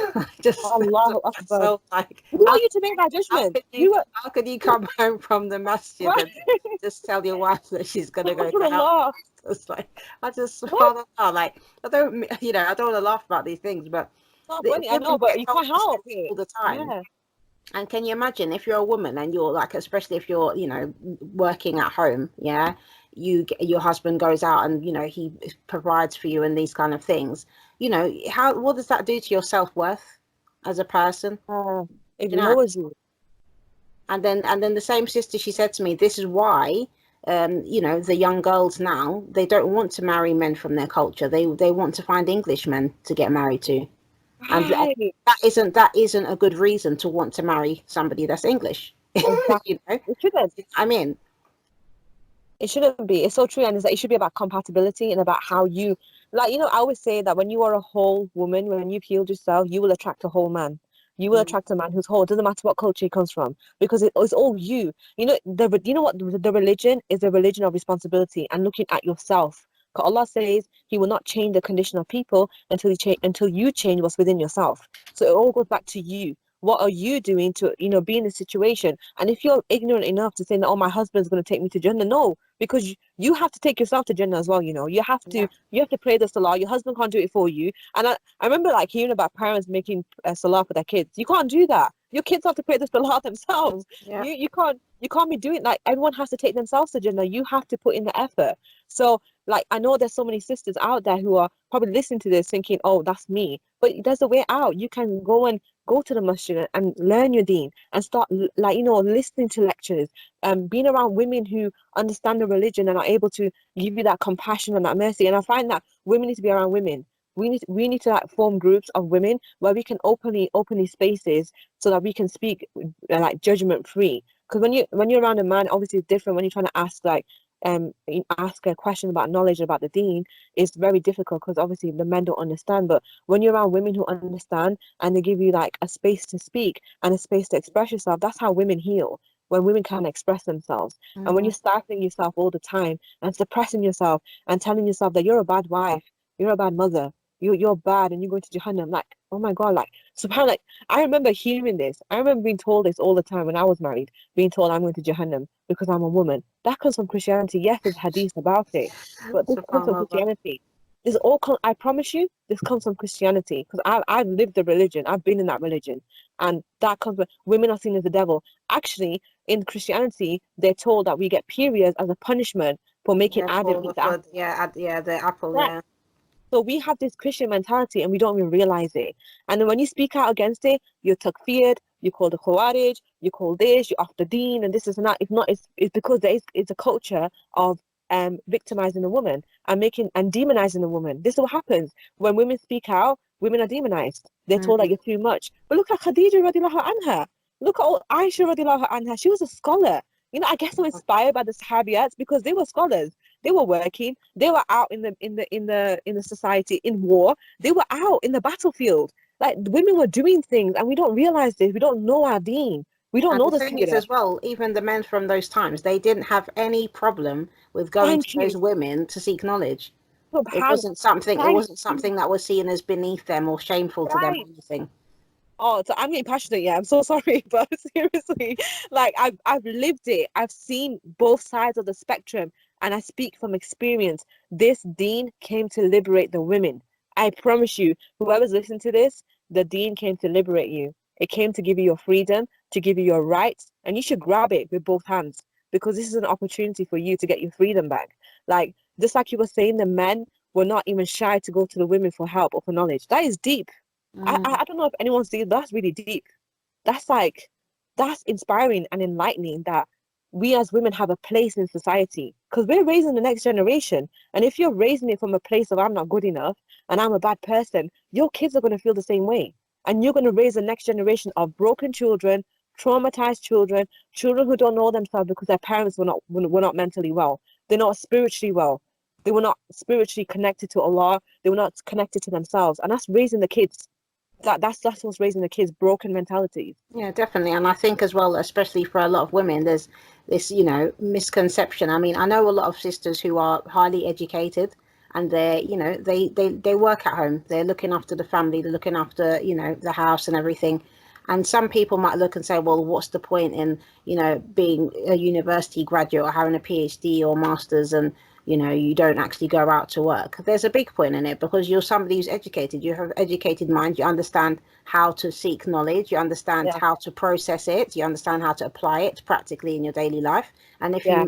Just to Allahu Akbar. myself, like, Who are you to make that how judgment? could you You are how could you come home from the masjid what? and just tell your wife that she's gonna go to hell? Astaghfirullah. It's like, I just What? like, I don't want to laugh about these things, but Not the funny. I women know, but get you told can't these help things it. all the time. Yeah. And can you imagine if you're a woman and you're like, especially if you're, working at home, yeah, your husband goes out and, he provides for you and these kind of things, what does that do to your self-worth as a person? It You know, lowers you. and then the same sister, she said to me, this is why, the young girls now, they don't want to marry men from their culture. They want to find English men to get married to. And Right. that isn't a good reason to want to marry somebody that's English. Exactly. you know, It shouldn't. I mean, It shouldn't be. It's so true, and it's like it should be about compatibility and about how you, like, I always say that when you are a whole woman, when you've healed yourself, you will attract a whole man. You will attract a man who's whole. Doesn't matter what culture he comes from, because it's all you. You know what the religion is, a religion of responsibility and looking at yourself. 'Cause Allah says He will not change the condition of people until you change what's within yourself. So it all goes back to you. What are you doing to, be in a situation? And if you're ignorant enough to say that, oh, my husband's going to take me to Jannah, no, because you have to take yourself to Jannah as well. You have to pray the salah. Your husband can't do it for you. And I remember like hearing about parents making salah for their kids. You can't do that. Your kids have to pray the salah themselves. Yeah. You can't be doing, like, everyone has to take themselves to Jannah. You have to put in the effort. So like, I know there's so many sisters out there who are probably listening to this thinking, oh, that's me. But there's a way out. You can go to the masjid and learn your deen and start, like, listening to lectures, being around women who understand the religion and are able to give you that compassion and that mercy. And I find that women need to be around women. We need to like form groups of women where we can openly spaces so that we can speak like judgment free. Because when you're around a man, obviously it's different. When you're trying to ask a question about knowledge about the deen, it's very difficult because obviously the men don't understand. But when you're around women who understand and they give you like a space to speak and a space to express yourself, that's how women heal. When women can express themselves. And when you're stifling yourself all the time and suppressing yourself and telling yourself that you're a bad wife, you're a bad mother, you're bad and you're going to Jahannam, like, oh my God, like, subhanAllah, like, I remember hearing this. I remember being told this all the time when I was married, being told I'm going to Jahannam because I'm a woman. That comes from Christianity. Yes, there's hadith about it, but this comes from SubhanAllah. Christianity. I promise you, this comes from Christianity because I've lived the religion. I've been in that religion. And that comes from women are seen as the devil. Actually, in Christianity, they're told that we get periods as a punishment for making Yeah, Adam for eat the the apple. flood. Yeah, the apple. Right. Yeah. So we have this Christian mentality and we don't even realize it. And then when you speak out against it, you're takfired, you call the Khawarij, you call this, you're off the deen, and this is not. It's not. It's because it's a culture of victimizing the woman and demonizing the woman. This is what happens when women speak out. Women are demonized. They're told that you're too much. But look at Khadija radiallahu anha. Look at Aisha radiallahu anha. She was a scholar. I guess I'm inspired by the Sahabiyats because they were scholars. They were working. They were out in the society in war. They were out in the battlefield. Like, women were doing things, and we don't realize this. We don't know our deen. We don't And know the the thing is, seerah. as well, even the men from those times, they didn't have any problem with going to Thank you. those women to seek knowledge. It Subhan. wasn't something. It Thank wasn't you. something that was seen as beneath them or shameful to them or Right. anything. Oh, so I'm getting passionate. Yeah, I'm so sorry, but seriously, like, I've lived it. I've seen both sides of the spectrum, and I speak from experience. This deen came to liberate the women. I promise you, whoever's listening to this, the deen came to liberate you. It came to give you your freedom, to give you your rights, and you should grab it with both hands because this is an opportunity for you to get your freedom back. Like, just like you were saying, the men were not even shy to go to the women for help or for knowledge. That is deep. I don't know if anyone's seen that's really deep. That's like, that's inspiring and enlightening that we as women have a place in society because we're raising the next generation. And if you're raising it from a place of I'm not good enough and I'm a bad person, your kids are going to feel the same way. And you're going to raise the next generation of broken children, traumatized children, children who don't know themselves because their parents were not mentally well. They're not spiritually well. They were not spiritually connected to Allah. They were not connected to themselves. And that's raising the kids. That's what's raising the kids, broken mentalities. Yeah, definitely. And I think as well, especially for a lot of women, there's this, misconception. I mean, I know a lot of sisters who are highly educated and they work at home. They're looking after the family, they're looking after, the house and everything. And some people might look and say, well, what's the point in, being a university graduate or having a PhD or master's and, you don't actually go out to work. There's a big point in it because you're somebody who's educated. You have educated mind. You understand how to seek knowledge. You understand Yeah, how to process it. You understand how to apply it practically in your daily life. And if yeah,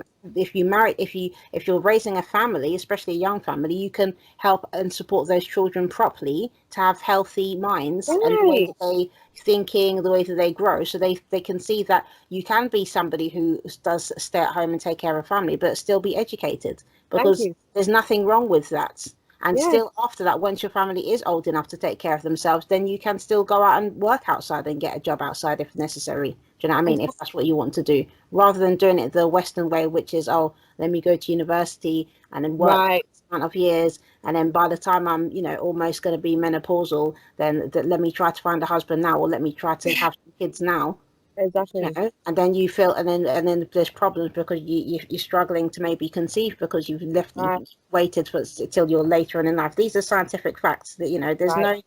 you're raising a family, especially a young family, you can help and support those children properly to have healthy minds and the way right. that they thinking, the way that they grow, so they can see that you can be somebody who does stay at home and take care of family, but still be educated Thank because you. there's nothing wrong with that. And Yeah, still after that, once your family is old enough to take care of themselves, then you can still go out and work outside and get a job outside if necessary. Do you know what I mean? If exactly. that's what you want to do, rather than doing it the Western way, which is, oh, let me go to university and then work Right. amount of years, and then by the time I'm, almost going to be menopausal, then let me try to find a husband now, or let me try to have some kids now. Exactly. And then you feel, and then there's problems because you're struggling to maybe conceive because Right. you've waited for till you're later in life. These are scientific facts that there's Right.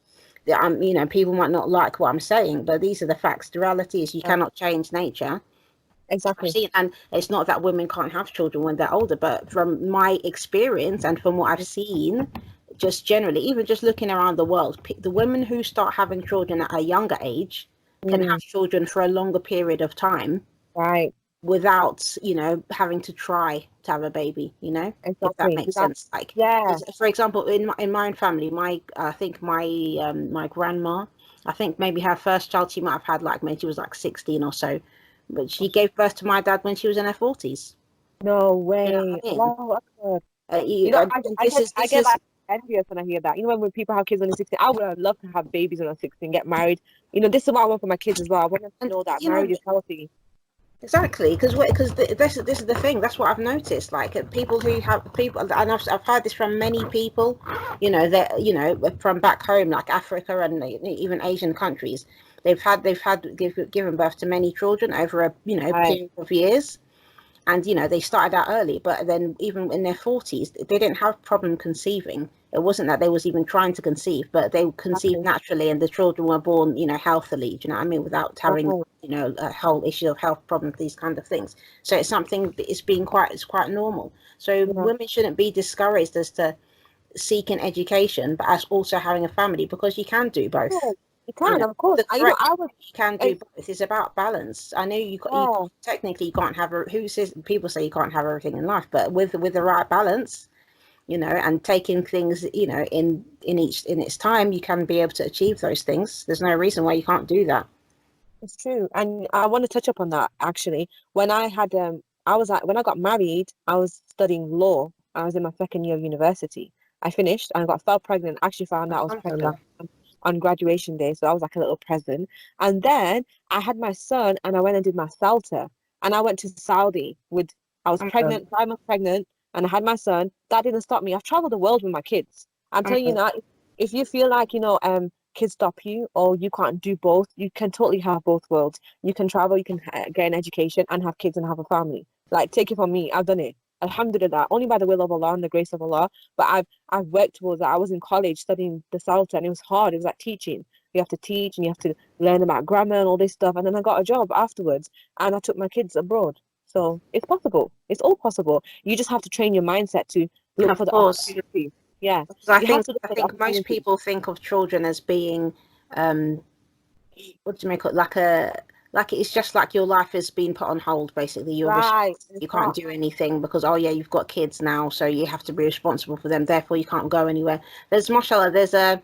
no people might not like what I'm saying, but these are the facts. The reality is you Yeah. cannot change nature. I've Exactly. seen, and it's not that women can't have children when they're older, but from my experience and from what I've seen, just generally, even just looking around the world, the women who start having children at a younger age can have Mm. children for a longer period of time Right. without having to try to have a baby, if that Exactly. makes sense. Like, Yeah. for example, in my own family, I think my grandma, I think maybe her first child she might have had like when she was like 16 or so, but she gave birth to my dad when she was in her 40s. No You know way. what I mean? Wow, that's good. You know, This is I this get is like envious when I hear that. You know, when people have kids when they're 16, I would have loved to have babies when I'm 16, get married. You know, this is what I want for my kids as well. I want them to and know that marriage is healthy. exactly, this is the thing. That's what I've noticed. Like people who have people, and I've heard this from many people, that from back home, like Africa and even Asian countries. They've given birth to many children over a Right. period of years, and they started out early, but then even in their 40s they didn't have problem conceiving. It wasn't that they was even trying to conceive, but they conceived Exactly. naturally, and the children were born healthily, do you know what I mean, without having Right. a whole issue of health problems, these kind of things. So it's something that it's quite normal. So Yeah. women shouldn't be discouraged as to seeking education but as also having a family, because you can do Yeah, both. you you can, know of course. the You know, correct I was, You can do ex- both. It's about balance. I know you yeah, technically you can't have who says, people say you can't have everything in life, but with the right balance, and taking things in its time, you can be able to achieve those things. There's no reason why you can't do that. it's true. And I want to touch up on that actually. When I had, when I got married, I was studying law. I was in my second year of university. I finished and I fell pregnant. Actually found out I was pregnant Alhamdulillah. on graduation day. So that was like a little present. And then I had my son and I went and did my Salta. And I went to Saudi I was Alhamdulillah. pregnant, 5 months pregnant, and I had my son. That didn't stop me. I've traveled the world with my kids. I'm telling you Alhamdulillah. now, if you feel like, kids stop you or you can't do both, you can totally have both worlds. You can travel, you can get an education and have kids and have a family. Like, take it from me, I've done it. Alhamdulillah, only by the will of Allah and the grace of Allah. But I've worked towards that. I was in college studying the Salta and it was hard. It was like teaching. You have to teach and you have to learn about grammar and all this stuff. And then I got a job afterwards and I took my kids abroad. So it's possible. It's all possible. You just have to train your mindset to look Of for the course, opportunity. Yeah. because I You have think to look I for the think most opportunity. people think of children as being um what do you make it, like it's just like your life has been put on hold. Basically, Right. It's you can't not. do anything because, oh yeah, you've got kids now, so you have to be responsible for them, therefore you can't go anywhere. There's, mashallah, there's a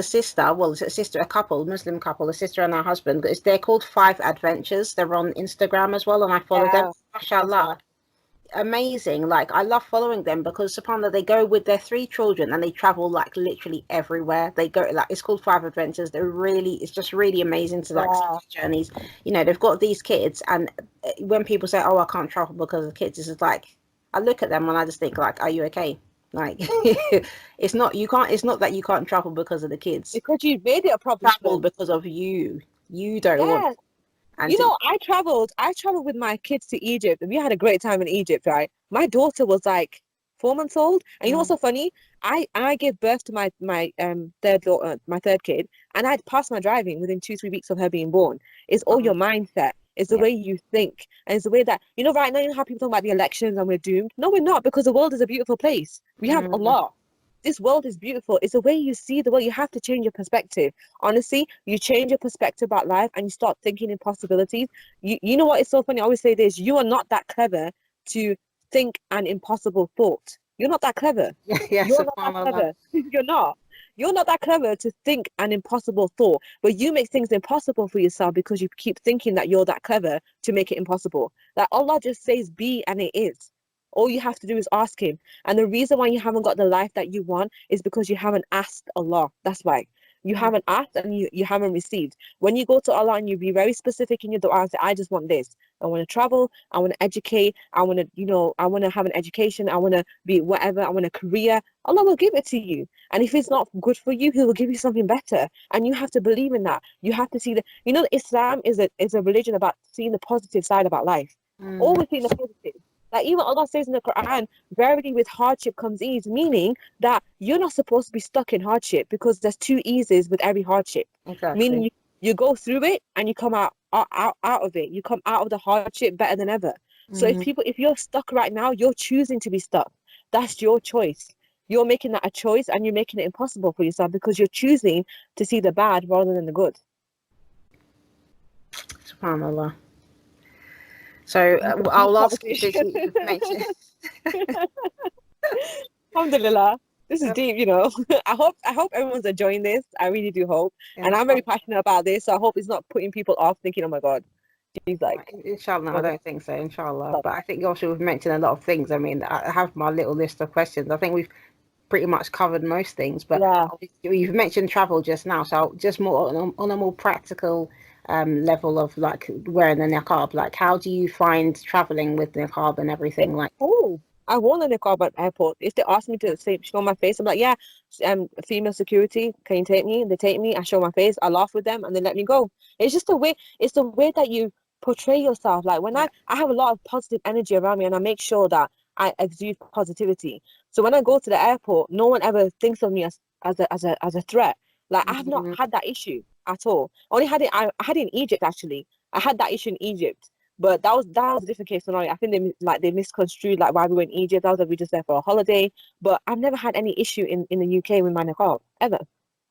sister, well, it's a sister, a couple, Muslim couple, a sister and her husband. They're called Five Adventures. They're on Instagram as well, and I follow them. Yeah. Mashallah, Mashallah. amazing. Like, I love following them because, subhanallah, they go with their three children and they travel like literally everywhere. They go, like, it's called Five Adventures. It's just really amazing to like see Yeah. their journeys. They've got these kids, and when people say, oh, I can't travel because of the kids, it's just like, I look at them and I just think, like, are you okay? Like, it's not, you can't, it's not that you can't travel because of the kids. Because you made it a Travel problem. because of you don't want. Yeah. And You know, I traveled with my kids to Egypt and we had a great time in Egypt, right? My daughter was like 4 months old. And you know what's so funny? I gave birth to my third daughter, my third kid, and I'd passed my driving within 2, 3 weeks of her being born. It's all your mindset. It's the yeah. way you think. And it's the way that, right now, you know how people talk about the elections and we're doomed? No, we're not, because the world is a beautiful place. We have Mm, Allah. This world is beautiful. It's the way you see the world. You have to change your perspective. Honestly, you change your perspective about life and you start thinking in possibilities. You know what is so funny? I always say this: you are not that clever to think an impossible thought. You're not that clever. yeah, You're not that subhanallah. clever. You're not. You're not that clever to think an impossible thought, but you make things impossible for yourself because you keep thinking that you're that clever to make it impossible. That Allah just says be and it is. All you have to do is ask Him. And the reason why you haven't got the life that you want is because you haven't asked Allah. That's why. You haven't asked and you haven't received. When you go to Allah and you be very specific in your dua and say, I just want this. I want to travel. I want to educate. I want to, I want to have an education. I want to be whatever. I want a career. Allah will give it to you. And if it's not good for you, He will give you something better. And you have to believe in that. You have to see that, Islam is a religion about seeing the positive side about life. Always seeing the positive. Like even Allah says in the Quran, verily with hardship comes ease, meaning that you're not supposed to be stuck in hardship because there's two eases with every hardship. Exactly. Meaning you go through it and you come out of it. You come out of the hardship better than ever. So if you're stuck right now, you're choosing to be stuck. That's your choice. You're making that a choice and you're making it impossible for yourself because you're choosing to see the bad rather than the good. SubhanAllah. So our last question you've mentioned. Alhamdulillah. This is deep, I hope everyone's enjoying this. I really do hope. Yeah, and I'm very passionate about this, so I hope it's not putting people off thinking, oh my God, she's like, inshallah, I don't think so, inshallah. But I think also we've mentioned a lot of things. I mean, I have my little list of questions. I think we've pretty much covered most things, but yeah. You've mentioned travel just now, so just more on a more practical level of like wearing the niqab. Like, how do you find traveling with niqab and everything? Like, oh, I wore the niqab at airport. If they ask me to show my face, I'm like, yeah, female security, can you take me? They take me, I show my face, I laugh with them, and they let me go. It's just the way that you portray yourself. Like when I have a lot of positive energy around me, and I make sure that I exude positivity. So when I go to the airport, no one ever thinks of me as a threat. Like I have not had that issue at all. I had it in Egypt actually. I had that issue in Egypt. But that was a different case scenario. I think they misconstrued like why we were in Egypt. I was like, we just there for a holiday. But I've never had any issue in the UK with my niqab ever.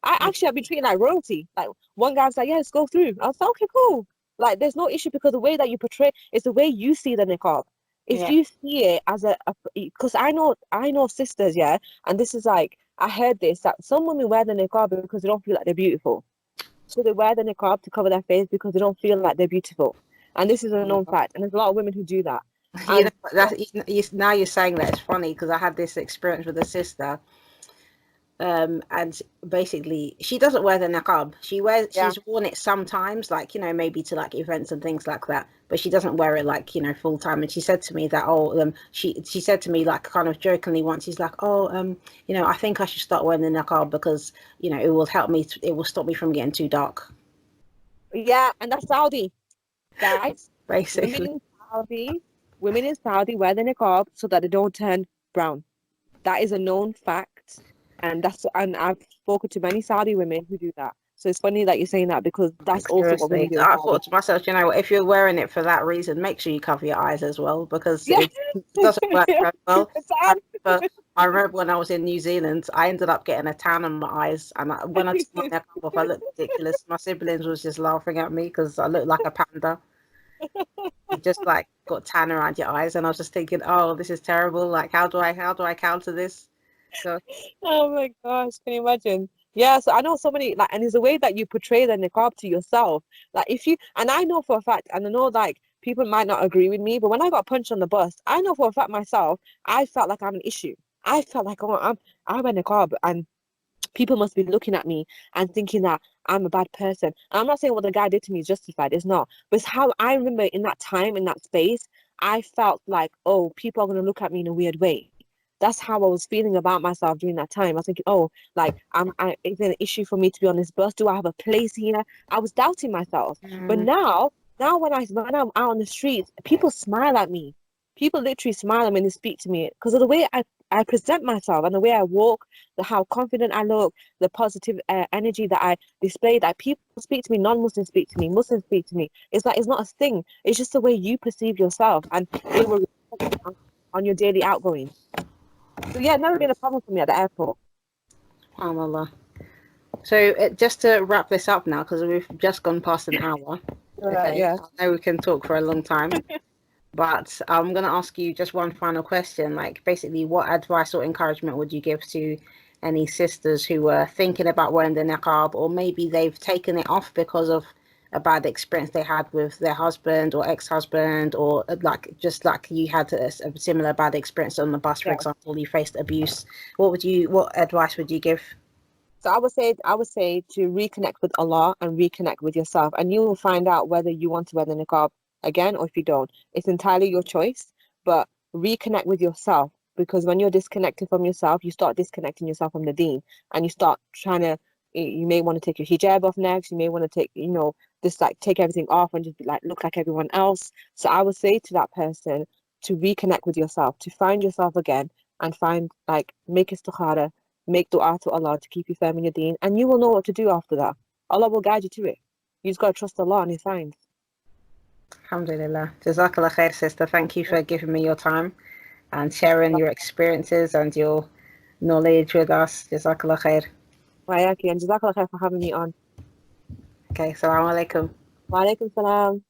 I've been treated like royalty. Like one guy was like, yeah, let's go through. I was like, okay, cool. Like there's no issue because the way that you portray is the way you see the niqab. If you see it as because I know sisters, yeah, and this is like I heard this that some women wear the niqab because they don't feel like they're beautiful. So they wear the niqab to cover their face because they don't feel like they're beautiful. And this is a known fact. And there's a lot of women who do that. Now you're saying that, it's funny because I had this experience with a sister. And basically she doesn't wear the niqab. She's worn it sometimes, like, maybe to like events and things like that, but she doesn't wear it like, full time. And she said to me that, she said to me like kind of jokingly once, she's like, I think I should start wearing the niqab because, it will help me, it will stop me from getting too dark. Yeah, and that's Saudi, guys. Basically. Women in Saudi wear the niqab so that they don't turn brown. That is a known fact. And I've spoken to many Saudi women who do that. So it's funny that you're saying that because that's also what women do. I thought to myself, if you're wearing it for that reason, make sure you cover your eyes as well because it doesn't work very well. I remember when I was in New Zealand, I ended up getting a tan on my eyes, and when I took my makeup off, I looked ridiculous. My siblings was just laughing at me because I looked like a panda. You just like got tan around your eyes, and I was just thinking, oh, this is terrible. Like, how do I counter this? So, oh my gosh, can you imagine? Yeah, so I know so many and there's a way that you portray the niqab to yourself. Like and I know for a fact, and I know like people might not agree with me, but when I got punched on the bus, I know for a fact myself, I felt like I'm an issue. I felt like, oh, I'm a niqab, and people must be looking at me and thinking that I'm a bad person. And I'm not saying what the guy did to me is justified, it's not. But it's how I remember in that time, in that space, I felt like, oh, people are going to look at me in a weird way. That's how I was feeling about myself during that time. I was thinking, oh, like, is it an issue for me to be on this bus? Do I have a place here? I was doubting myself. But now when I'm out on the streets, people smile at me. People literally smile at me when they speak to me because of the way I present myself and the way I walk, how confident I look, the positive energy that I display. That people speak to me, non-Muslims speak to me, Muslims speak to me. It's like it's not a thing. It's just the way you perceive yourself, and it will reflect on your daily outgoing. So yeah, never been a problem for me at the airport. SubhanAllah. So just to wrap this up now, because we've just gone past an hour. Okay, yeah. I know we can talk for a long time, but I'm going to ask you just one final question. Like, basically, what advice or encouragement would you give to any sisters who were thinking about wearing the niqab, or maybe they've taken it off because of a bad experience they had with their husband or ex-husband, or like just like you had a similar bad experience on the bus, for example, you faced abuse. What advice would you give? So I would say to reconnect with Allah and reconnect with yourself, and you will find out whether you want to wear the niqab again or if you don't. It's entirely your choice, but reconnect with yourself, because when you're disconnected from yourself, you start disconnecting yourself from the deen, and you start trying to. You may want to take your hijab off next. You may want to take, just like take everything off and just be like look like everyone else. So I would say to that person to reconnect with yourself, to find yourself again, and find like make istikhara, make dua to Allah to keep you firm in your deen, and you will know what to do after that. Allah will guide you to it. You just got to trust Allah and His signs. Alhamdulillah. Jazakallah khair, sister. Thank you for giving me your time and sharing your experiences and your knowledge with us. Jazakallah khair. Wayaki, and Jazakallah khair for having me on. Okay, assalamu alaikum. Wa alaikum salam.